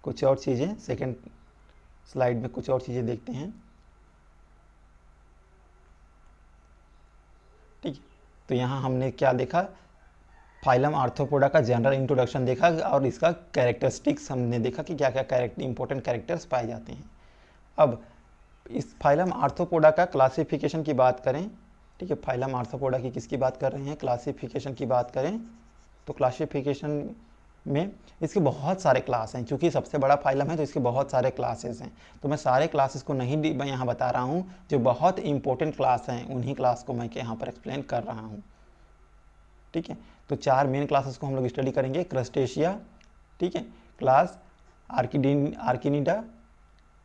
कुछ और चीज़ें, सेकंड स्लाइड में कुछ और चीज़ें देखते हैं। ठीक है, तो यहाँ हमने क्या देखा, फाइलम आर्थ्रोपोडा का जनरल इंट्रोडक्शन देखा, और इसका कैरेक्टरिस्टिक्स हमने देखा कि क्या क्या इंपॉर्टेंट कैरेक्टर्स पाए जाते हैं। अब इस फाइलम आर्थ्रोपोडा का क्लासिफिकेशन की बात करें, ठीक है। फाइलम आर्थ्रोपोडा की किसकी बात कर रहे हैं, क्लासिफिकेशन की बात करें तो क्लासिफिकेशन में इसके बहुत सारे क्लास हैं, क्योंकि सबसे बड़ा फाइलम है तो इसके बहुत सारे क्लासेस हैं। तो मैं सारे क्लासेस को नहीं मैं यहाँ बता रहा हूँ, जो बहुत इंपॉर्टेंट क्लास हैं उन्हीं क्लास को मैं यहाँ पर एक्सप्लेन कर रहा हूँ, ठीक है। तो 4 मेन क्लासेस को हम लोग स्टडी करेंगे। क्रस्टेशिया, ठीक है, क्लास आर्किनिडा,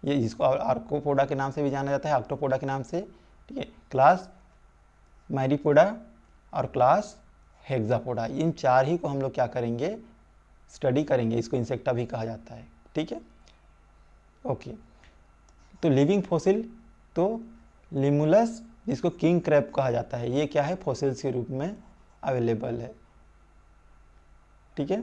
ये जिसको आर्कोपोडा के नाम से भी जाना जाता है, ऑक्टोपोडा के नाम से, ठीक है, क्लास मैरीपोडा और क्लास हेक्सापोडा। इन 4 ही को हम लोग क्या करेंगे, स्टडी करेंगे। इसको इंसेक्टा भी कहा जाता है, ठीक है, ओके। तो लिविंग फॉसिल, तो लिमुलस जिसको किंग क्रैब कहा जाता है, ये क्या है, फॉसिल्स के रूप में अवेलेबल है, ठीक है।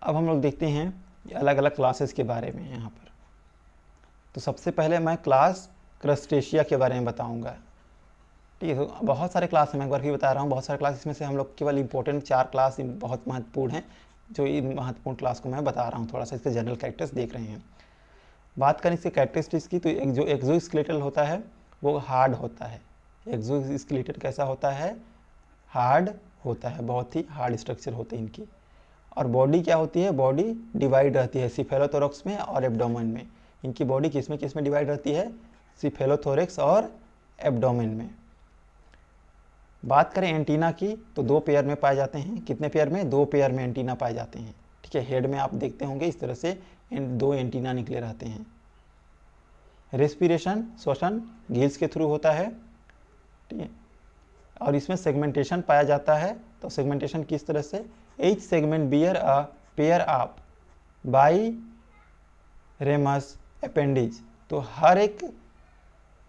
अब हम लोग देखते हैं अलग अलग क्लासेस के बारे में यहाँ पर। तो सबसे पहले मैं क्लास क्रस्टेशिया के बारे में बताऊंगा, ठीक है। तो बहुत सारे क्लास हैं, मैं एक बार भी बता रहा हूँ, बहुत सारे क्लास, इसमें से हम लोग केवल इंपॉर्टेंट 4 क्लास बहुत महत्वपूर्ण हैं, जो इन महत्वपूर्ण क्लास को मैं बता रहा हूँ। थोड़ा सा इसके जनरल कैरेक्टर्स देख रहे हैं। बात करें इसके कैरेक्टरिस्टिक्स की, तो एक जो एक्सोस्केलेटल होता है वो हार्ड होता है। एक्सोस्केलेटल कैसा होता है, हार्ड होता है, बहुत ही हार्ड स्ट्रक्चर होते हैं इनकी। और बॉडी क्या होती है, बॉडी डिवाइड रहती है सिफेलोथोरैक्स में और एब्डोमेन में। इनकी बॉडी किस में डिवाइड रहती है, सिफेलोथोरैक्स और एब्डोमेन में। बात करें एंटीना की, तो 2 पेयर में पाए जाते हैं। कितने पेयर में, 2 पेयर में एंटीना पाए जाते हैं, ठीक है। हेड में आप देखते होंगे इस तरह से 2 एंटीना निकले रहते हैं। रेस्पिरेशन, श्वसन गिल्स के थ्रू होता है, ठीक है। और इसमें सेगमेंटेशन पाया जाता है। तो सेगमेंटेशन किस तरह से, each segment bear a pair of biramous appendages. तो हर एक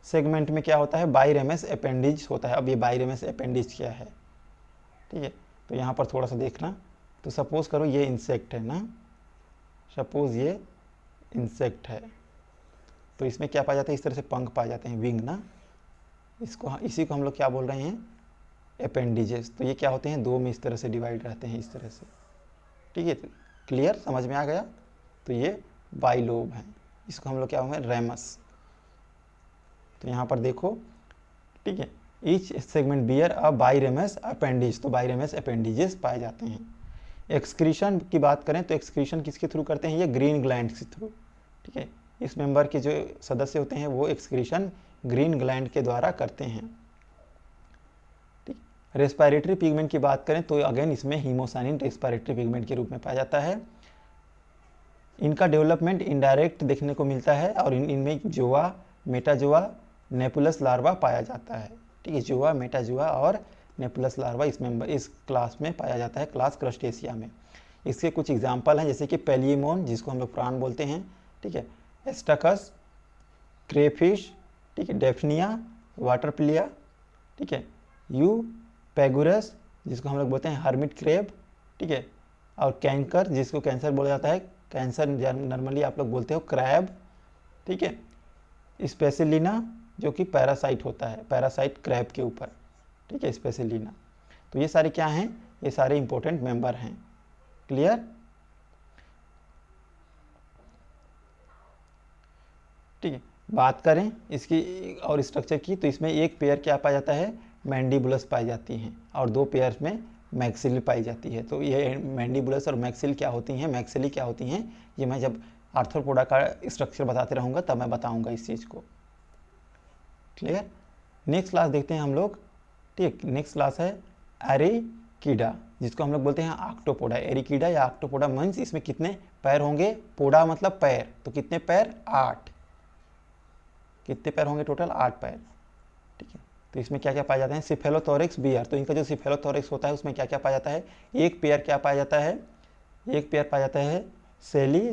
सेगमेंट में क्या होता है, बाईरेमस अपेंडिज होता है। अब ये बाईरेमस अपेंडिज क्या है, ठीक है। तो यहाँ पर थोड़ा सा देखना, तो सपोज करो ये इंसेक्ट है ना, सपोज ये इंसेक्ट है, तो इसमें क्या पाया जाता है, इस तरह से पंख पाए जाते हैं, विंग ना, इसी को हम लोग क्या बोल रहे हैं, अपेंडिजेस। तो ये क्या होते हैं, 2 में इस तरह से डिवाइड रहते हैं, इस तरह से, ठीक है। क्लियर, समझ में आ गया। तो ये बाइलोब हैं, इसको हम लोग क्या होंगे, रेमस। तो यहाँ पर देखो, ठीक है, each segment bear a biramous appendages, तो बाईरेमस अपेंडिजेस पाए जाते हैं। एक्सक्रीशन की बात करें तो एक्सक्रीशन किसके थ्रू करते हैं, ये ग्रीन ग्लैंड के थ्रू, ठीक है। इस मेंबर के जो सदस्य होते हैं वो एक्सक्रीशन ग्रीन ग्लैंड के द्वारा करते हैं। रेस्पिरेटरी पिगमेंट की बात करें तो अगेन इसमें हीमोसाइनिन रेस्पिरेटरी पिगमेंट के रूप में पाया जाता है। इनका डेवलपमेंट इनडायरेक्ट देखने को मिलता है, और इनमें जोआ, मेटाजोआ, नेपुलस लार्वा पाया जाता है, ठीक है। जोआ, मेटाजोआ और नेपुलस लार्वा इस क्लास में पाया जाता है, क्लास क्रस्टेशिया में। इसके कुछ एग्जाम्पल हैं, जैसे कि पेलियमोन जिसको हम लोग प्राण बोलते हैं, ठीक है, एस्टकस, क्रेफिश, ठीक है, डेफनिया, वाटरप्लिया, ठीक है, यू पैगुरस जिसको हम लोग बोलते हैं हर्मिट क्रेब, ठीक है, और कैंकर जिसको कैंसर बोला जाता है, कैंसर नॉर्मली आप लोग बोलते हो क्रैब, ठीक है, स्पेसिलिना जो कि पैरासाइट होता है, पैरासाइट क्रैब के ऊपर, ठीक है, स्पेसिलिना। तो ये सारे क्या हैं, ये सारे इंपॉर्टेंट मेंबर हैं। क्लियर, ठीक है। बात करें इसकी और स्ट्रक्चर की, तो इसमें एक पेयर क्या पाया जाता है, मैंडिबुलस पाई जाती हैं, और 2 पेयर्स में मैक्सिल पाई जाती है। तो ये मैंडिबुलस और मैक्सिल क्या होती हैं, मैक्सिली क्या होती हैं, ये मैं जब आर्थ्रोपोडा का स्ट्रक्चर बताते रहूँगा तब मैं बताऊँगा इस चीज़ को। क्लियर, नेक्स्ट क्लास देखते हैं हम लोग, ठीक। नेक्स्ट क्लास है एरिकीडा, जिसको हम लोग बोलते हैं ऑक्टोपोडा। एरिकीडा या ऑक्टोपोडा मीन्स इसमें कितने पैर होंगे, पोडा मतलब पैर, तो कितने पैर, 8। कितने पैर होंगे टोटल, 8 पैर, ठीक है। तो इसमें क्या क्या पाया जाता है, सिफेलोथोरैक्स बियर। तो इनका जो सिफेलोथोरैक्स होता है उसमें क्या क्या पाया जाता है, एक पेयर क्या पाया जाता है, एक पेयर पाया जाता है सेली,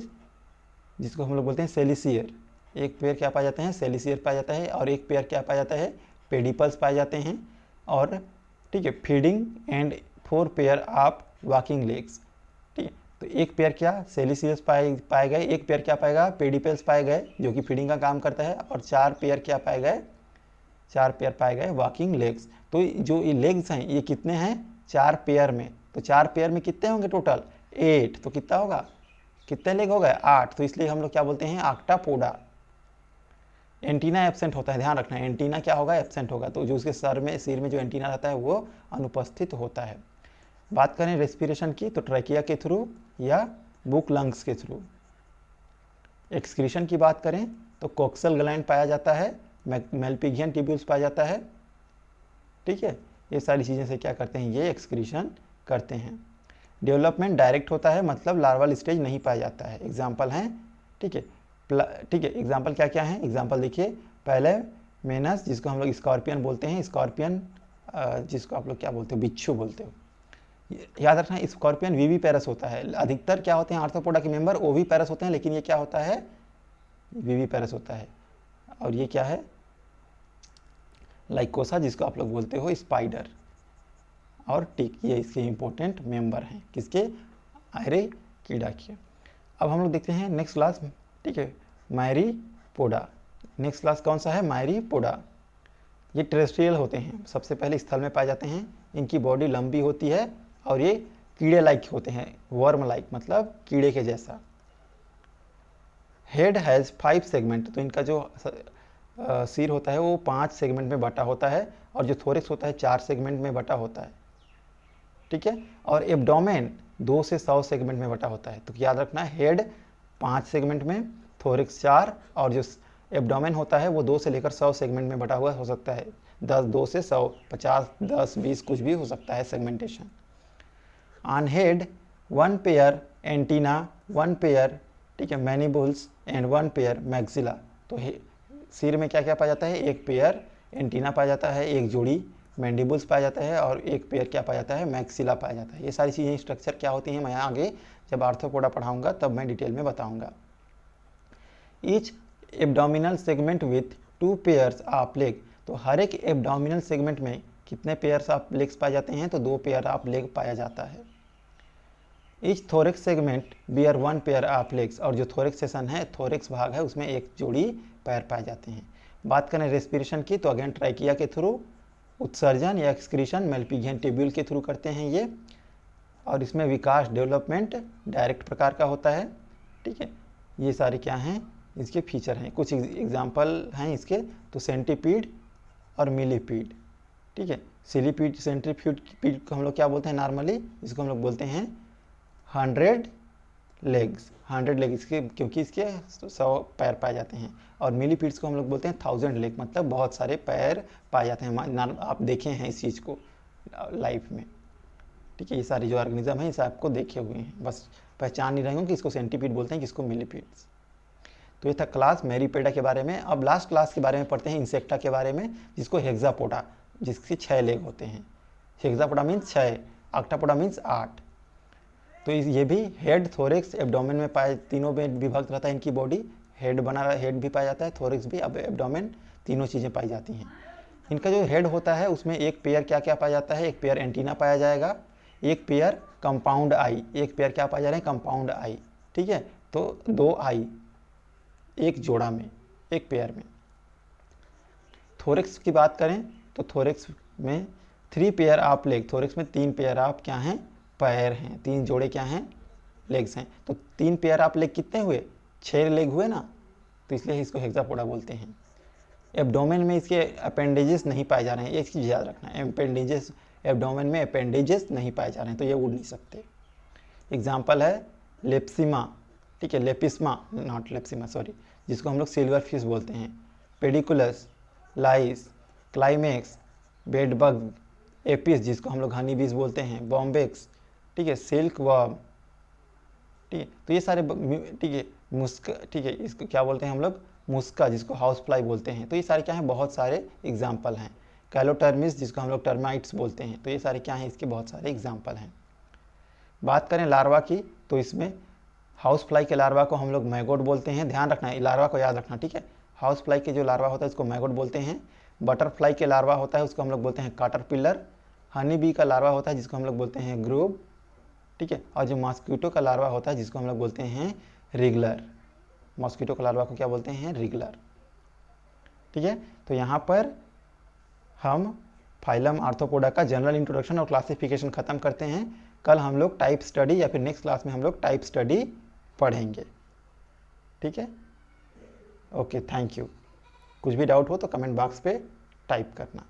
जिसको हम लोग बोलते हैं सेलिसियर। एक पेयर क्या पाया जाता है, सेलिसियर पाया जाता है, और एक पेयर क्या पाया जाता है, पेडिपल्स पाए जाते हैं, और ठीक है, feeding and 4 pair of walking legs, ठीक है। तो एक पेयर क्या सेलिसियस पाए गए, एक पेयर क्या पाएगा, पेडिपल्स पाए गए जो कि फीडिंग का काम करता है, और 4 पेयर क्या पाए गए, 4 पेयर पाए गए वॉकिंग लेग्स। तो जो ये लेग्स हैं ये कितने हैं, 4 पेयर में। तो 4 पेयर में कितने होंगे टोटल, 8। तो कितना होगा, कितने लेग हो गए 8, तो इसलिए हम लोग क्या बोलते हैं ऑक्टापोडा। एंटीना एब्सेंट होता है, ध्यान रखना एंटीना क्या होगा एब्सेंट होगा, तो जो उसके सिर में जो एंटीना रहता है वो अनुपस्थित होता है। बात करें रेस्पिरेशन की तो ट्रैकिया के थ्रू या बुक लंग्स के थ्रू। एक्सक्रीशन की बात करें तो कोक्सल ग्लैंड पाया जाता है, मेल्पिगियन ट्यूब्यूल्स पाया जाता है, ठीक है। ये सारी चीज़ें से क्या करते हैं, ये एक्सक्रीशन करते हैं। डेवलपमेंट डायरेक्ट होता है, मतलब लार्वल स्टेज नहीं पाया जाता है। एग्जाम्पल हैं, ठीक है, ठीक है। एग्जाम्पल क्या क्या है, एग्जाम्पल देखिए, पहले मेनस जिसको हम लोग स्कॉर्पियन बोलते हैं, स्कॉर्पियन जिसको आप लोग क्या बोलते हो, बिच्छू बोलते हो। याद रखना स्कॉर्पियन वीवी पैरस होता है। अधिकतर क्या होते हैं आर्थ्रोपोडा के मेंबर ओवी पैरस होते हैं, लेकिन ये क्या होता है वीवी पैरस होता है। और ये क्या है लाइकोसा जिसको आप लोग बोलते हो स्पाइडर और टिक, ये इसके इंपॉर्टेंट मेंबर हैं किसके, आयरे कीड़ा के। अब हम लोग देखते हैं नेक्स्ट क्लास, ठीक है, मायरीपोडा। नेक्स्ट क्लास कौन सा है, मायरीपोडा। ये टेरेस्ट्रियल होते हैं, सबसे पहले स्थल में पाए जाते हैं। इनकी बॉडी लंबी होती है और ये कीड़े लाइक होते हैं, वर्म लाइक मतलब कीड़े के जैसा। हेड हैज़ 5 सेगमेंट, तो इनका जो सिर होता है वो 5 सेगमेंट में बटा होता है, और जो थोरिक्स होता है 4 सेगमेंट में बटा होता है, ठीक है। और एब्डोमेन 2 से 100 सेगमेंट में बटा होता है। तो याद रखना हेड 5 सेगमेंट में, थोरिक्स 4, और जो एब्डोमेन होता है वो 2 से लेकर 100 सेगमेंट में बटा हुआ हो सकता है। 2 से 100, 50, 10, 20 कुछ भी हो सकता है segmentation. On head 1 pair antenna, 1 pair, ठीक है, मैनिबल्स एंड 1 पेयर मैक्सिला। तो सिर में क्या क्या पाया जाता है, 1 पेयर एंटीना पाया जाता है, 1 जोड़ी मैंडिबल्स पाया जाता है, और 1 पेयर क्या पाया जाता है, मैक्सिला पाया जाता है। ये सारी चीज़ें स्ट्रक्चर क्या होती हैं मैं आगे जब आर्थ्रोपोडा पढ़ाऊंगा तब मैं डिटेल में बताऊंगा। Each abdominal segment with 2 pairs of leg, तो हर एक एब्डोमिनल सेगमेंट में कितने पेयर्स ऑफ लेग्स पाए जाते हैं, तो 2 पेयर ऑफ लेग पाया जाता है। Each thorax segment bear 1 pair of legs, और जो थोरिक्स सेक्शन है, थोरिक्स भाग है, उसमें 1 जोड़ी पैर पाए जाते हैं। बात करें रेस्पिरेशन की तो अगेन ट्रैकिया के थ्रू, उत्सर्जन या एक्सक्रीशन मेल्पिगियन ट्यूब्यूल के थ्रू करते हैं ये, और इसमें विकास डेवलपमेंट डायरेक्ट प्रकार का होता है, ठीक है। ये सारे क्या हैं इसके फीचर हैं, कुछ एग्जाम्पल हैं इसके, तो सेंटीपीड और मिलीपीड, ठीक है। सिलीपीड सेंट्रीपीड को हम लोग क्या बोलते हैं नॉर्मली, इसको हम लोग बोलते हैं 100 लेग्स, 100 लेग इसके, क्योंकि इसके 100 पैर पाए जाते हैं। और मिलीपीड्स को हम लोग बोलते हैं 1000 लेग, मतलब बहुत सारे पैर पाए जाते हैं। आप देखे हैं इस चीज़ को लाइफ में, ठीक है। ये सारे जो ऑर्गेनिज्म हैं इसे आपको देखे हुए हैं, बस पहचान नहीं रहे होंगे कि इसको सेंटीपीड बोलते हैं किसको मिलीपीड्स। तो ये था क्लास मैरीपेडा के बारे में। अब लास्ट क्लास के बारे में पढ़ते हैं इंसेक्टा के बारे में, जिसको हेक्सापोडा, जिसके 6 लेग होते हैं। Hexapoda means 6, octapoda means 8। तो ये भी हेड, थोरिक्स, एब्डोमेन में पाए, तीनों में विभक्त रहता है इनकी बॉडी। हेड बना, हेड भी पाया जाता है, थोरिक्स भी, अब एब्डोमेन, तीनों चीज़ें पाई जाती हैं। इनका जो हेड होता है उसमें 1 पेयर क्या क्या पाया जाता है, 1 पेयर एंटीना पाया जाएगा, 1 पेयर कंपाउंड आई, 1 पेयर क्या पाया जा रहे हैं, कंपाउंड आई, ठीक है। तो 2 आई 1 जोड़ा में, 1 पेयर में। थोरिक्स की बात करें तो थोरिक्स में 3 पेयर ऑफ लेग, थोरिक्स में 3 पेयर ऑफ क्या हैं, पैर हैं, 3 जोड़े क्या हैं, लेग्स हैं। तो 3 पेयर ऑफ लेग कितने हुए, 6 लेग हुए ना, तो इसलिए इसको हेक्सापोडा बोलते हैं। एब्डोमेन में इसके अपेंडेजेस नहीं पाए जा रहे हैं, एक चीज़ याद रखना है, अपेंडेजेस, एब्डोमेन में अपेंडेजेस नहीं पाए जा रहे हैं, तो ये उड़ नहीं सकते। एग्जाम्पल है लेप्सिमा, ठीक है, लेपिस्मा, नॉट लेप्सिमा सॉरी, जिसको हम लोग सिल्वर फिश बोलते हैं, पेडिकुलस, लाइस, क्लाइमेक्स, बेडबग, एपिस जिसको हम लोग हनी बीज बोलते हैं, बॉम्बेक्स, ठीक है, सिल्क वर्म, ठीक है। तो ये सारे, ठीक है, मुस्क, ठीक है, इसको क्या बोलते हैं हम लोग, मुस्का, जिसको हाउस फ्लाई बोलते हैं। तो ये सारे क्या हैं, बहुत सारे एग्जाम्पल हैं। कैलोटर्मिस जिसको हम लोग टर्माइट्स बोलते हैं, तो ये सारे क्या हैं, इसके बहुत सारे एग्जाम्पल हैं। बात करें लार्वा की तो इसमें हाउस फ्लाई के लार्वा को हम लोग मैगोट बोलते हैं, ध्यान रखना है, लार्वा को याद रखना, ठीक है। हाउस फ्लाई के जो लार्वा होता है इसको मैगोट बोलते हैं। बटरफ्लाई के लार्वा होता है उसको हम लोग बोलते हैं काटरपिलर। हनी बी का लार्वा होता है जिसको हम लोग बोलते हैं ग्रूव, ठीक है। और जो मॉस्किटो का लार्वा होता है जिसको हम लोग बोलते हैं रिगलर, मॉस्किटो का लार्वा को क्या बोलते हैं, रिगलर, ठीक है। तो यहाँ पर हम फाइलम आर्थ्रोपोडा का जनरल इंट्रोडक्शन और क्लासिफिकेशन खत्म करते हैं। कल हम लोग टाइप स्टडी या फिर नेक्स्ट क्लास में हम लोग टाइप स्टडी पढ़ेंगे। ठीक है, ओके, थैंक यू। कुछ भी डाउट हो तो कमेंट बॉक्स पे टाइप करना।